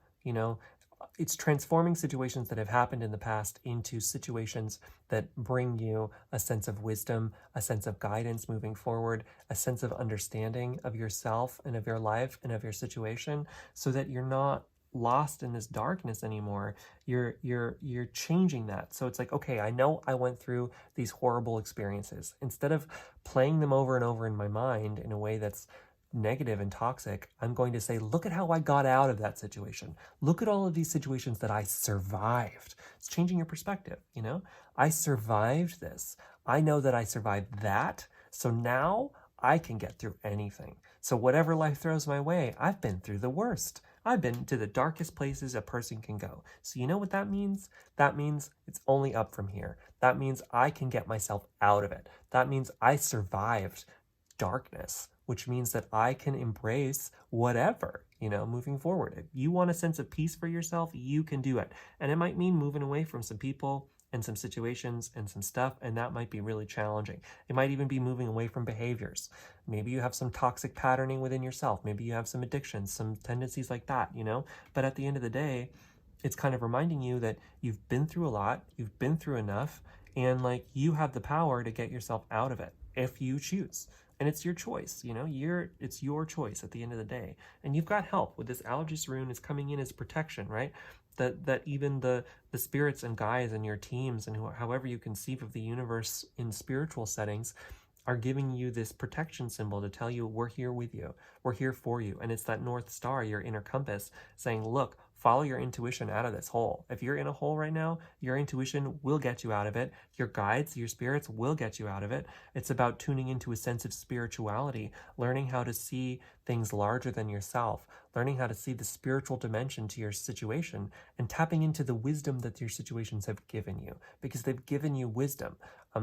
Speaker 1: it's transforming situations that have happened in the past into situations that bring you a sense of wisdom, a sense of guidance moving forward, a sense of understanding of yourself and of your life and of your situation, so that you're not lost in this darkness anymore. You're changing that. So it's like, okay, I know I went through these horrible experiences. Instead of playing them over and over in my mind in a way that's negative and toxic, I'm going to say, look at how I got out of that situation. Look at all of these situations that I survived. It's changing your perspective, you know? I survived this. I know that I survived that. So now I can get through anything. So whatever life throws my way, I've been through the worst. I've been to the darkest places a person can go. So you know what that means? That means it's only up from here. That means I can get myself out of it. That means I survived darkness, which means that I can embrace whatever, you know, moving forward. If you want a sense of peace for yourself, you can do it. And it might mean moving away from some people and some situations and some stuff, and that might be really challenging. It might even be moving away from behaviors. Maybe you have some toxic patterning within yourself. Maybe you have some addictions, some tendencies like that, you know? But at the end of the day, it's kind of reminding you that you've been through a lot, you've been through enough, and like you have the power to get yourself out of it if you choose. And it's your choice, you know, it's your choice at the end of the day. And you've got help with this Algis rune is coming in as protection, right? That even the spirits and guides and your teams and however you conceive of the universe in spiritual settings are giving you this protection symbol to tell you we're here with you, we're here for you. And it's that North Star, your inner compass, saying, look, follow your intuition out of this hole. If you're in a hole right now, your intuition will get you out of it. Your guides, your spirits will get you out of it. It's about tuning into a sense of spirituality, learning how to see things larger than yourself, learning how to see the spiritual dimension to your situation, and tapping into the wisdom that your situations have given you, because they've given you wisdom.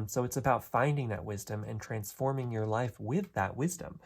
Speaker 1: So it's about finding that wisdom and transforming your life with that wisdom.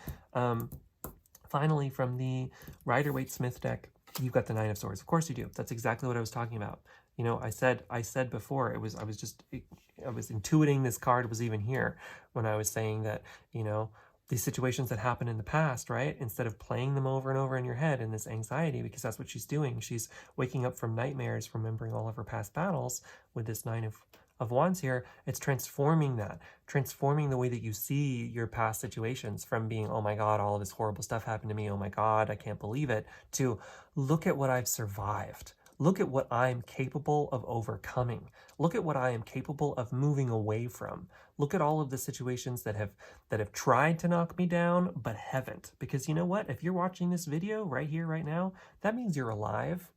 Speaker 1: Finally, from the Rider-Waite-Smith deck, you've got the Nine of Swords. Of course you do. That's exactly what I was talking about. You know, I said before, I was intuiting this card was even here when I was saying that, you know, these situations that happened in the past, right? Instead of playing them over and over in your head in this anxiety, because that's what she's doing. She's waking up from nightmares, remembering all of her past battles with this Nine of Wands here. It's transforming that, transforming the way that you see your past situations from being, oh my God, all of this horrible stuff happened to me. Oh my God, I can't believe it, to look at what I've survived. Look at what I'm capable of overcoming. Look at what I am capable of moving away from. Look at all of the situations that have tried to knock me down, but haven't. Because you know what? If you're watching this video right here, right now, that means you're alive.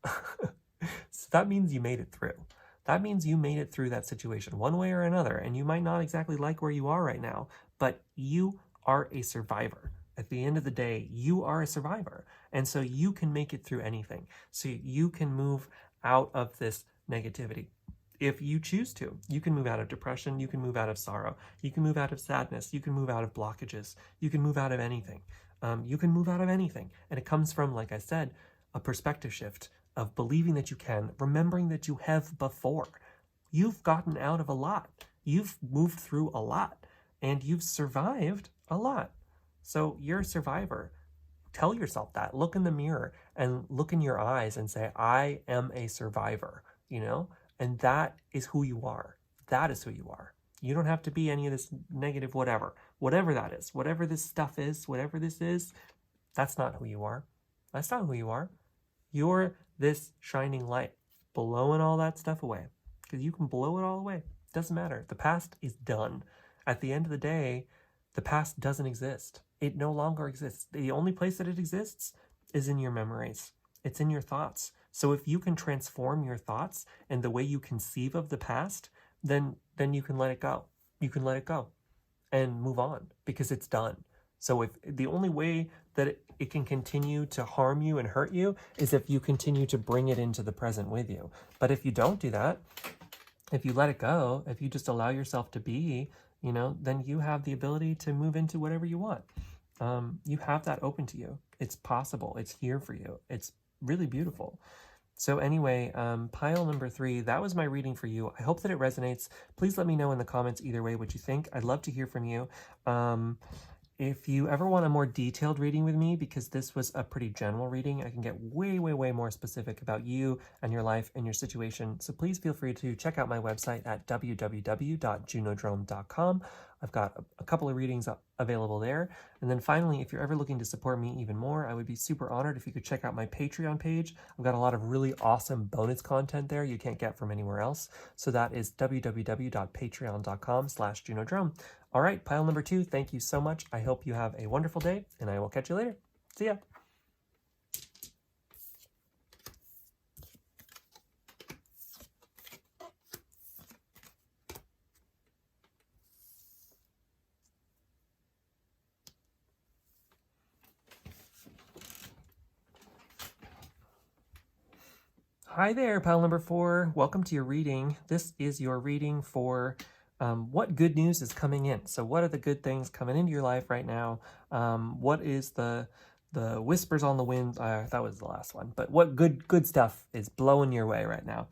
Speaker 1: So that means you made it through. That means you made it through that situation one way or another, and you might not exactly like where you are right now, but you are a survivor. At the end of the day, you are a survivor, and so you can make it through anything. So you can move out of this negativity. If you choose to, you can move out of depression, you can move out of sorrow, you can move out of sadness, you can move out of blockages, you can move out of anything. You can move out of anything, and it comes from, like I said, a perspective shift of believing that you can, remembering that you have before. You've gotten out of a lot. You've moved through a lot, and you've survived a lot. So you're a survivor. Tell yourself that. Look in the mirror and look in your eyes and say, I am a survivor, you know? And that is who you are. That is who you are. You don't have to be any of this negative whatever. Whatever that is, whatever this stuff is, whatever this is, that's not who you are. That's not who you are. You're this shining light, blowing all that stuff away. Because you can blow it all away. It doesn't matter. The past is done. At the end of the day, the past doesn't exist. It no longer exists. The only place that it exists is in your memories. It's in your thoughts. So if you can transform your thoughts and the way you conceive of the past, then you can let it go. You can let it go and move on because it's done. So if the only way that it can continue to harm you and hurt you is if you continue to bring it into the present with you. But if you don't do that, if you let it go, if you just allow yourself to be, you know, then you have the ability to move into whatever you want. You have that open to you. It's possible. It's here for you. It's really beautiful. So anyway, pile number 3, that was my reading for you. I hope that it resonates. Please let me know in the comments either way what you think. I'd love to hear from you. If you ever want a more detailed reading with me, because this was a pretty general reading, I can get way, way, way more specific about you and your life and your situation. So please feel free to check out my website at www.junodrome.com. I've got a couple of readings available there. And then finally, if you're ever looking to support me even more, I would be super honored if you could check out my Patreon page. I've got a lot of really awesome bonus content there you can't get from anywhere else. So that is www.patreon.com/junodrome. All right, pile number 2, thank you so much. I hope you have a wonderful day, and I will catch you later. See ya. Hi there, pile number 4. Welcome to your reading. This is your reading for what good news is coming in. So what are the good things coming into your life right now? What is the whispers on the wind? That was the last one. But what good stuff is blowing your way right now?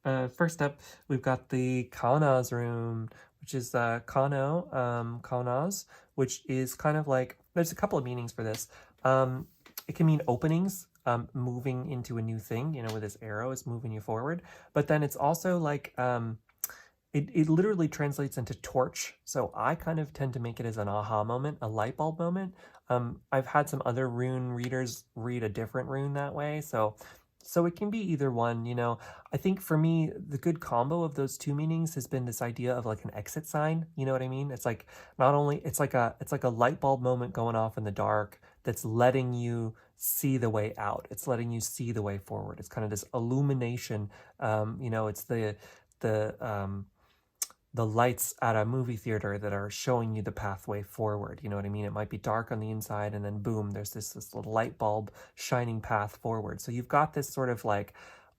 Speaker 1: First up, we've got the Kaunas rune, which is Kaunas, which is kind of like, there's a couple of meanings for this. It can mean openings, moving into a new thing, you know, with this arrow is moving you forward. But then it's also like, it literally translates into torch. So I kind of tend to make it as an aha moment, a light bulb moment. I've had some other rune readers read a different rune that way. So it can be either one, you know. I think for me, the good combo of those two meanings has been this idea of like an exit sign. You know what I mean? It's like, not only, it's like a light bulb moment going off in the dark that's letting you see the way out. It's letting you see the way forward. It's kind of this illumination. You know, it's the lights at a movie theater that are showing you the pathway forward. You know what I mean? It might be dark on the inside, and then boom, there's this little light bulb shining path forward. So you've got this sort of like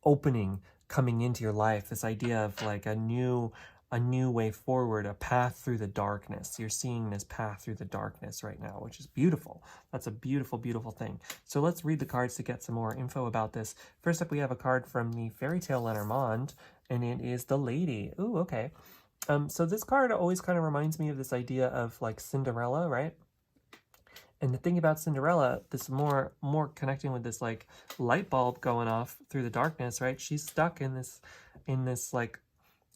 Speaker 1: opening coming into your life, this idea of like a new way forward, a path through the darkness. You're seeing this path through the darkness right now, which is beautiful. That's a beautiful, beautiful thing. So let's read the cards to get some more info about this. First up, we have a card from the Fairytale Lenormand, and it is the Lady. Ooh, okay. So this card always kind of reminds me of this idea of like Cinderella, right? And the thing about Cinderella, this more connecting with this like light bulb going off through the darkness, right? She's stuck in this like,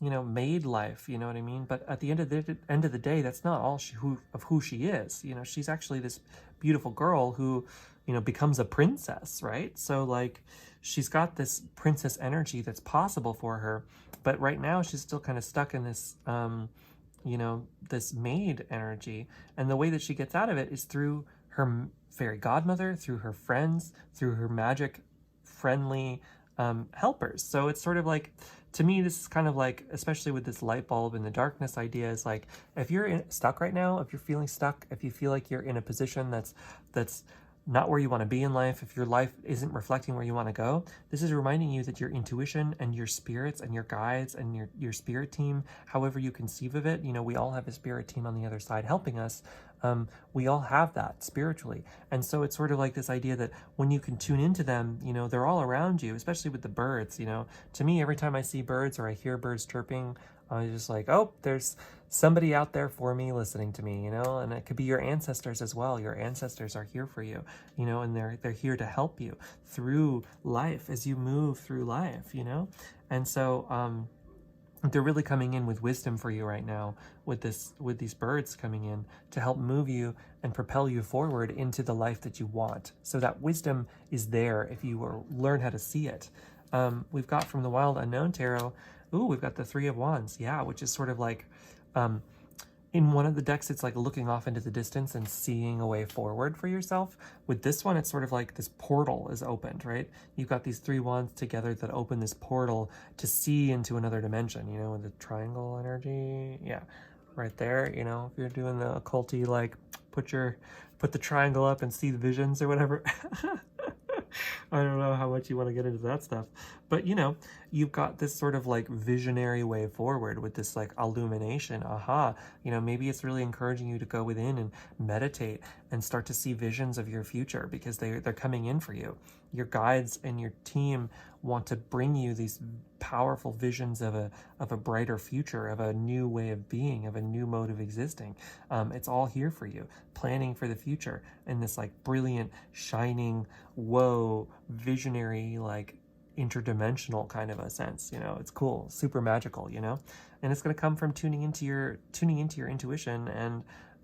Speaker 1: you know, maid life, you know what I mean? But at the end of the day, that's not all who she is. You know, she's actually this beautiful girl who, you know, becomes a princess, right? So like, she's got this princess energy that's possible for her, but right now she's still kind of stuck in this, you know, this maid energy. And the way that she gets out of it is through her fairy godmother, through her friends, through her magic friendly helpers. So it's sort of like, to me, this is kind of like, especially with this light bulb in the darkness idea, is like, if you're stuck right now, if you're feeling stuck, if you feel like you're in a position that's not where you want to be in life, if your life isn't reflecting where you want to go, this is reminding you that your intuition and your spirits and your guides and your spirit team, however you conceive of it, you know, we all have a spirit team on the other side helping us. We all have that spiritually. And so it's sort of like this idea that when you can tune into them, you know, they're all around you, especially with the birds. You know, to me, every time I see birds or I hear birds chirping, I'm just like, oh, there's somebody out there for me, listening to me, you know. And it could be your ancestors as well. Your ancestors are here for you, you know, and they're here to help you through life as you move through life, you know. And so they're really coming in with wisdom for you right now, with these birds coming in to help move you and propel you forward into the life that you want. So that wisdom is there if you learn how to see it. We've got from the Wild Unknown Tarot, ooh, we've got the Three of Wands, yeah, which is sort of like, in one of the decks, it's like looking off into the distance and seeing a way forward for yourself. With this one, it's sort of like this portal is opened, right? You've got these three wands together that open this portal to see into another dimension, you know, with the triangle energy. Yeah, right there, you know, if you're doing the occulty, like put the triangle up and see the visions or whatever. I don't know how much you want to get into that stuff, but you know, you've got this sort of like visionary way forward with this like illumination. Aha, maybe it's really encouraging you to go within and meditate and start to see visions of your future, because they're coming in for you. Your guides and your team want to bring you these powerful visions of a brighter future, of a new way of being, of a new mode of existing. It's all here for you, planning for the future in this like brilliant, shining, whoa, visionary, like interdimensional kind of a sense. It's cool, super magical, and it's going to come from tuning into your intuition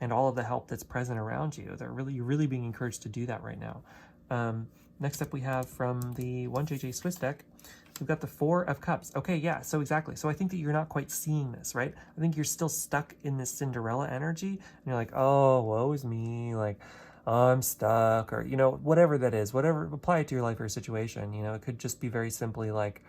Speaker 1: and all of the help that's present around you. You're really being encouraged to do that right now. Next up, we have from the 1JJ Swiss deck, we've got the Four of Cups. Okay, yeah, so exactly. So I think that you're not quite seeing this, right? I think you're still stuck in this Cinderella energy, and you're like, oh, woe is me, like, oh, I'm stuck, or, whatever that is, whatever, apply it to your life or situation. It could just be very simply like,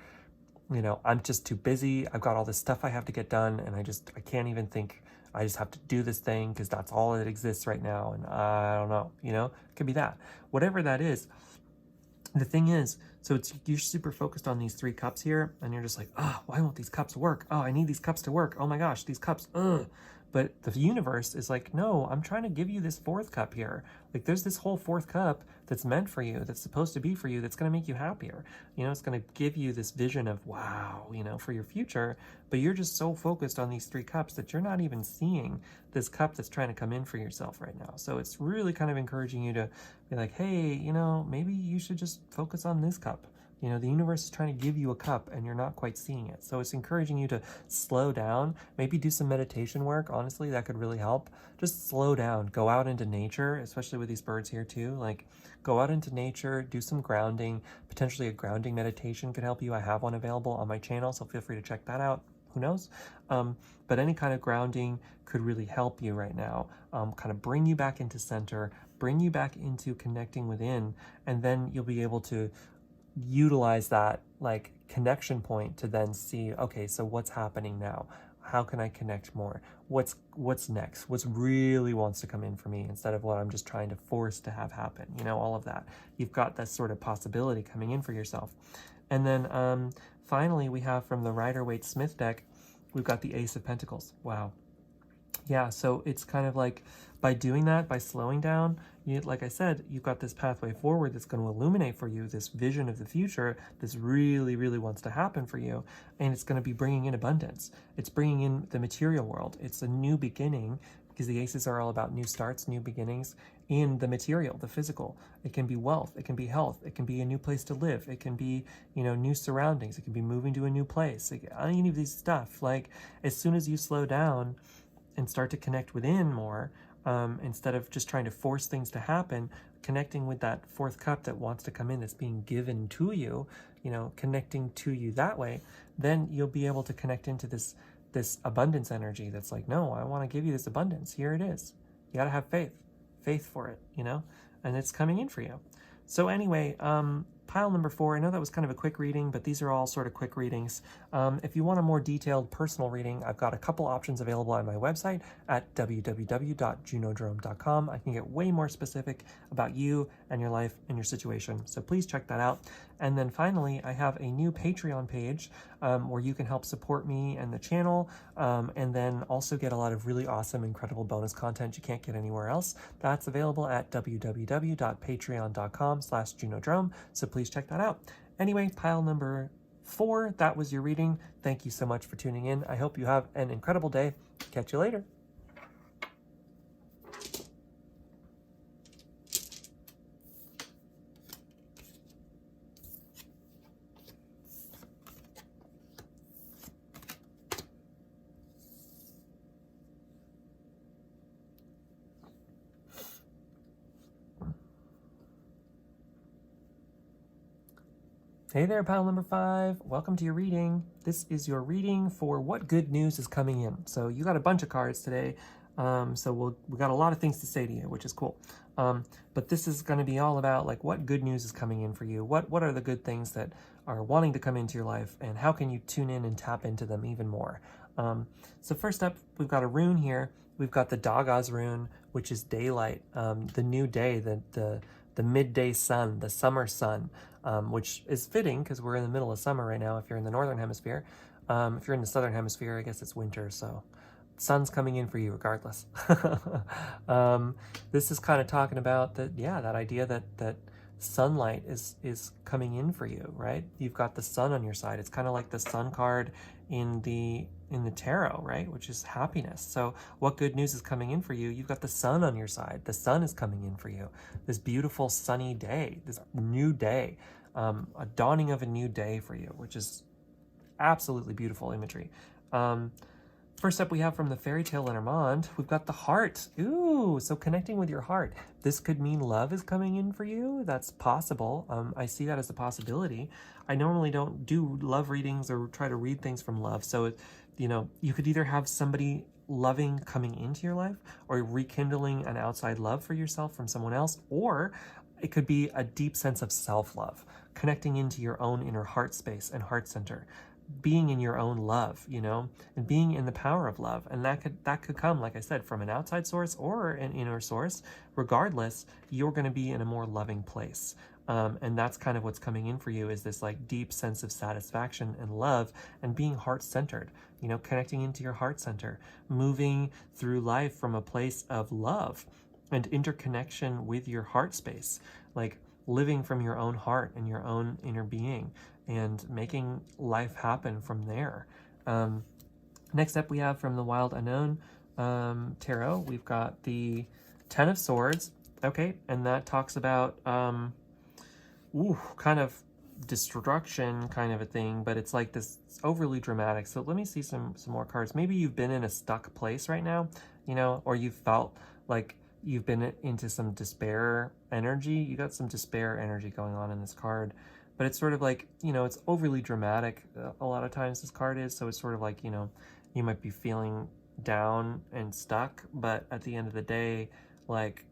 Speaker 1: I'm just too busy. I've got all this stuff I have to get done, and I can't even think. I just have to do this thing because that's all that exists right now, and I don't know, it could be that. Whatever that is, the thing is, so you're super focused on these 3 cups here, and you're just like, oh, why won't these cups work? Oh, I need these cups to work. Oh my gosh, these cups, ugh. But the universe is like, no, I'm trying to give you this 4th cup here. Like, there's this whole 4th cup that's meant for you, that's supposed to be for you, that's going to make you happier. It's going to give you this vision of, wow, for your future. But you're just so focused on these 3 cups that you're not even seeing this cup that's trying to come in for yourself right now. So it's really kind of encouraging you to be like, hey, maybe you should just focus on this cup. The universe is trying to give you a cup and you're not quite seeing it. So it's encouraging you to slow down, maybe do some meditation work. Honestly, that could really help. Just slow down, go out into nature, especially with these birds here too. Like, go out into nature, do some grounding. Potentially a grounding meditation could help you. I have one available on my channel, so feel free to check that out. Who knows? But any kind of grounding could really help you right now. Kind of bring you back into center, bring you back into connecting within, and then you'll be able to utilize that like connection point to then see, okay, so what's happening now? How can I connect more? What's next? What's really wants to come in for me instead of what I'm just trying to force to have happen? All of that. You've got that sort of possibility coming in for yourself. And then finally, we have from the Rider-Waite Smith deck, we've got the Ace of Pentacles. Wow. Yeah, so it's kind of like by doing that, by slowing down, like I said, you've got this pathway forward that's going to illuminate for you this vision of the future that's really, really wants to happen for you. And it's going to be bringing in abundance. It's bringing in the material world. It's a new beginning, because the aces are all about new starts, new beginnings in the material, the physical. It can be wealth. It can be health. It can be a new place to live. It can be, new surroundings. It can be moving to a new place. Like, any of these stuff, like, as soon as you slow down and start to connect within more, instead of just trying to force things to happen, connecting with that 4th cup that wants to come in, that's being given to you, connecting to you that way, then you'll be able to connect into this abundance energy that's like, no, I want to give you this abundance. Here it is. You got to have faith for it, and it's coming in for you. So anyway, pile number 4, I know that was kind of a quick reading, but these are all sort of quick readings. If you want a more detailed personal reading, I've got a couple options available on my website at www.junodrome.com. I can get way more specific about you and your life and your situation, so please check that out. And then finally, I have a new Patreon page where you can help support me and the channel, and then also get a lot of really awesome, incredible bonus content you can't get anywhere else. That's available at www.patreon.com/junodrome, so please check that out. Anyway, pile number 4, that was your reading. Thank you so much for tuning in. I hope you have an incredible day. Catch you later. Hey there, pile number 5. Welcome to your reading. This is your reading for what good news is coming in. So you got a bunch of cards today. So we got a lot of things to say to you, which is cool. But this is going to be all about like what good news is coming in for you. What are the good things that are wanting to come into your life, and how can you tune in and tap into them even more? So first up, we've got a rune here. We've got the Dagaz rune, which is daylight, the new day, the the midday sun, the summer sun, which is fitting because we're in the middle of summer right now if you're in the northern hemisphere. If you're in the southern hemisphere, I guess it's winter, so sun's coming in for you regardless. This is kind of talking about that, yeah, that idea that sunlight is coming in for you, right? You've got the sun on your side. It's kind of like the sun card in the tarot, right? Which is happiness. So what good news is coming in for you? You've got the sun on your side. The sun is coming in for you. This beautiful sunny day, this new day, a dawning of a new day for you, which is absolutely beautiful imagery. First up we have from the Fairytale Lenormand, we've got the heart. Ooh, so connecting with your heart. This could mean love is coming in for you. That's possible. I see that as a possibility. I normally don't do love readings or try to read things from love. So, you could either have somebody loving coming into your life or rekindling an outside love for yourself from someone else, or it could be a deep sense of self-love, connecting into your own inner heart space and heart center, being in your own love, and being in the power of love. And that could come, like I said, from an outside source or an inner source. Regardless, you're going to be in a more loving place. And that's kind of what's coming in for you, is this like deep sense of satisfaction and love and being heart-centered, connecting into your heart center, moving through life from a place of love and interconnection with your heart space, like living from your own heart and your own inner being and making life happen from there. Next up we have from the Wild Unknown Tarot, we've got the Ten of Swords. Okay, and that talks about kind of destruction kind of a thing, but it's like this, it's overly dramatic. So let me see some more cards. Maybe you've been in a stuck place right now, or you felt like you've been into some despair energy. You got some despair energy going on in this card, but it's sort of like, it's overly dramatic a lot of times, this card is. So it's sort of like, you might be feeling down and stuck, but at the end of the day, like,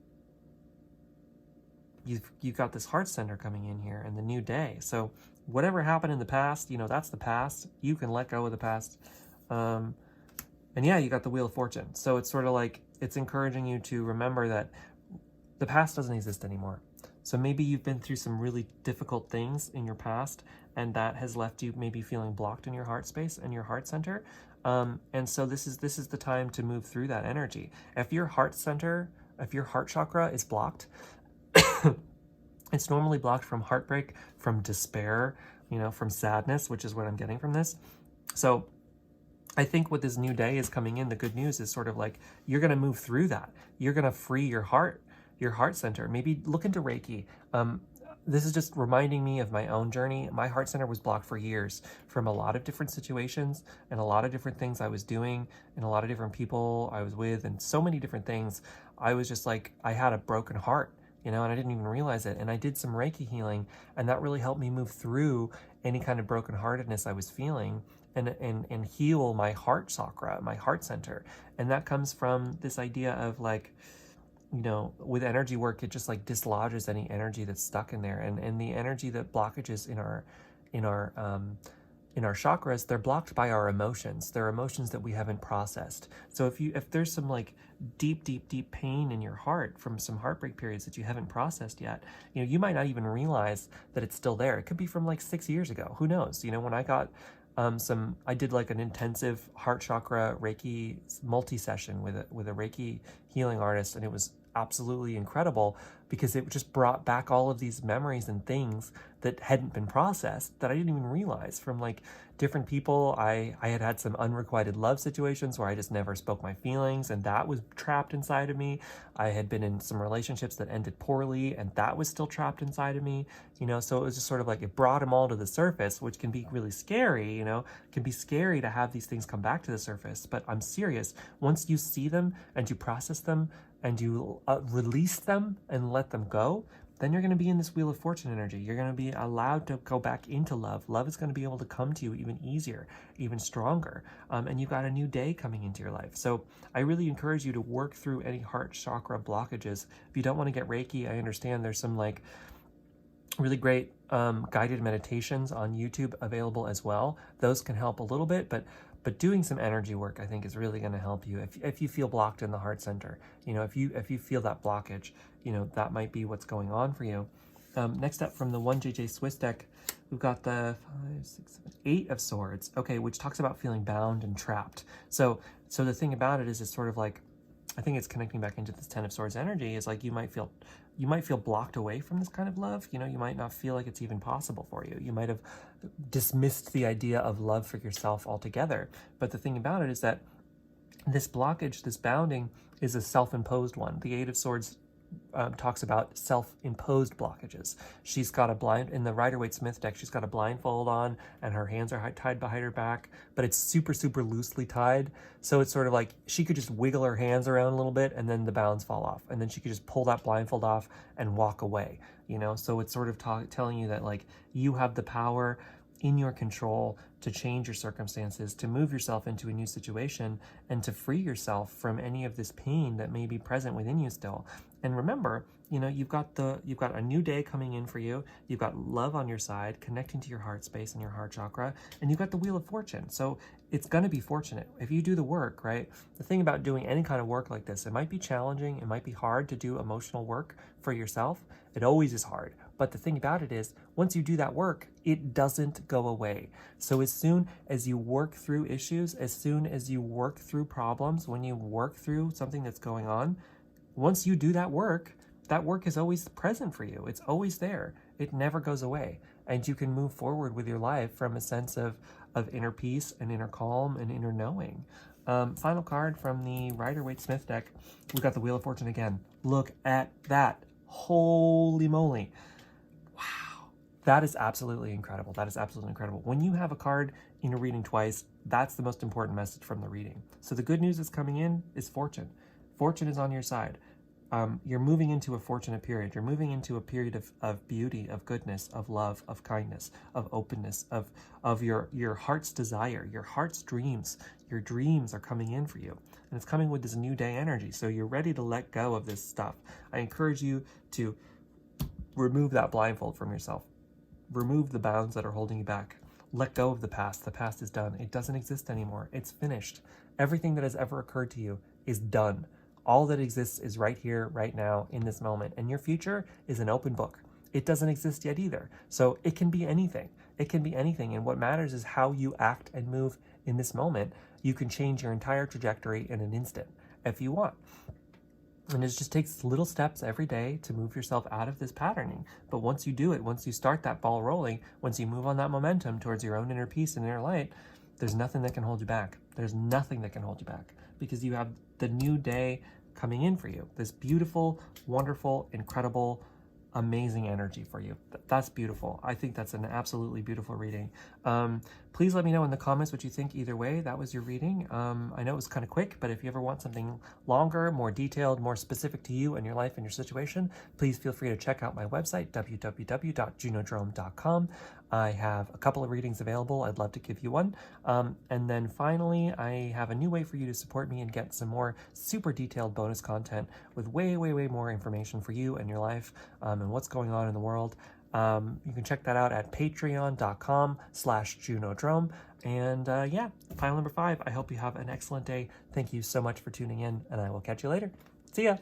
Speaker 1: you've got this heart center coming in here and the new day. So whatever happened in the past, that's the past. You can let go of the past. And yeah, you got the Wheel of Fortune. So it's sort of like, it's encouraging you to remember that the past doesn't exist anymore. So maybe you've been through some really difficult things in your past, and that has left you maybe feeling blocked in your heart space and your heart center. And so this is the time to move through that energy. If your heart center, if your heart chakra is blocked, it's normally blocked from heartbreak, from despair, from sadness, which is what I'm getting from this. So I think what this new day is coming in, the good news is sort of like, you're going to move through that. You're going to free your heart center. Maybe look into Reiki. This is just reminding me of my own journey. My heart center was blocked for years from a lot of different situations and a lot of different things I was doing and a lot of different people I was with and so many different things. I was just like, I had a broken heart, and I didn't even realize it. And I did some Reiki healing, and that really helped me move through any kind of brokenheartedness I was feeling and heal my heart chakra, my heart center. And that comes from this idea of like, with energy work, it just like dislodges any energy that's stuck in there, and the energy that blockages in our chakras, they're blocked by our emotions. They're emotions that we haven't processed. So if there's some like deep pain in your heart from some heartbreak periods that you haven't processed yet, you might not even realize that it's still there. It could be from like 6 years ago. Who knows? When I got I did like an intensive heart chakra Reiki multi-session with a Reiki healing artist, and it was absolutely incredible because it just brought back all of these memories and things that hadn't been processed that I didn't even realize from like different people. I had some unrequited love situations where I just never spoke my feelings, and that was trapped inside of me. I had been in some relationships that ended poorly, and that was still trapped inside of me, so it was just sort of like, it brought them all to the surface, which can be really scary. It can be scary to have these things come back to the surface, but I'm serious. Once you see them and you process them and you release them and let them go, then you're going to be in this Wheel of Fortune energy. You're going to be allowed to go back into love. Love is going to be able to come to you even easier, even stronger. And you've got a new day coming into your life. So I really encourage you to work through any heart chakra blockages. If you don't want to get Reiki, I understand there's some like really great guided meditations on YouTube available as well. Those can help a little bit, but But doing some energy work, I think, is really going to help you. If you feel blocked in the heart center, if you feel that blockage, that might be what's going on for you. Next up from the 1JJ Swiss deck, we've got the 5, 6, 7, 8 of Swords, okay, which talks about feeling bound and trapped. So the thing about it is, it's sort of like, I think it's connecting back into this 10 of Swords energy, is like you might feel blocked away from this kind of love. You might not feel like it's even possible for you. You might have dismissed the idea of love for yourself altogether. But the thing about it is that this blockage, this bounding, is a self-imposed one. The 8 of Swords talks about self-imposed blockages. She's got in the Rider-Waite-Smith deck, she's got a blindfold on and her hands are tied behind her back, but it's super, super loosely tied. So it's sort of like she could just wiggle her hands around a little bit and then the bounds fall off. And then she could just pull that blindfold off and walk away, So it's sort of telling you that like you have the power in your control to change your circumstances, to move yourself into a new situation, and to free yourself from any of this pain that may be present within you still. And remember, you've got a new day coming in for you. You've got love on your side, connecting to your heart space and your heart chakra, and you've got the Wheel of Fortune. So it's going to be fortunate if you do the work, right? The thing about doing any kind of work like this, it might be challenging, it might be hard to do emotional work for yourself. It always is hard. But the thing about it is, once you do that work, it doesn't go away. So as soon as you work through issues, as soon as you work through problems, when you work through something that's going on, once you do that work is always present for you. It's always there. It never goes away. And you can move forward with your life from a sense of inner peace and inner calm and inner knowing. Final card from the Rider-Waite-Smith deck, we've got the Wheel of Fortune again. Look at that. Holy moly. Wow. That is absolutely incredible. That is absolutely incredible. When you have a card in a reading twice, that's the most important message from the reading. So the good news that's coming in is fortune. Fortune is on your side. You're moving into a fortunate period. You're moving into a period of beauty, of goodness, of love, of kindness, of openness, of your heart's desire, your heart's dreams. Your dreams are coming in for you. And it's coming with this new day energy. So you're ready to let go of this stuff. I encourage you to remove that blindfold from yourself. Remove the bounds that are holding you back. Let go of the past. The past is done. It doesn't exist anymore. It's finished. Everything that has ever occurred to you is done. All that exists is right here, right now, in this moment. And your future is an open book. It doesn't exist yet either. So it can be anything. It can be anything. And what matters is how you act and move in this moment. You can change your entire trajectory in an instant if you want. And it just takes little steps every day to move yourself out of this patterning. But once you do it, once you start that ball rolling, once you move on that momentum towards your own inner peace and inner light, there's nothing that can hold you back. There's nothing that can hold you back because you have the new day coming in for you. This beautiful, wonderful, incredible, amazing energy for you. That's beautiful. I think that's an absolutely beautiful reading. Please let me know in the comments what you think either way. That was your reading. I know it was kind of quick, but if you ever want something longer, more detailed, more specific to you and your life and your situation, please feel free to check out my website, www.junodrome.com. I have a couple of readings available. I'd love to give you one. And then finally, I have a new way for you to support me and get some more super detailed bonus content with way, way, way more information for you and your life and what's going on in the world. You can check that out at patreon.com/junodrome. And yeah, file number 5. I hope you have an excellent day. Thank you so much for tuning in, and I will catch you later. See ya.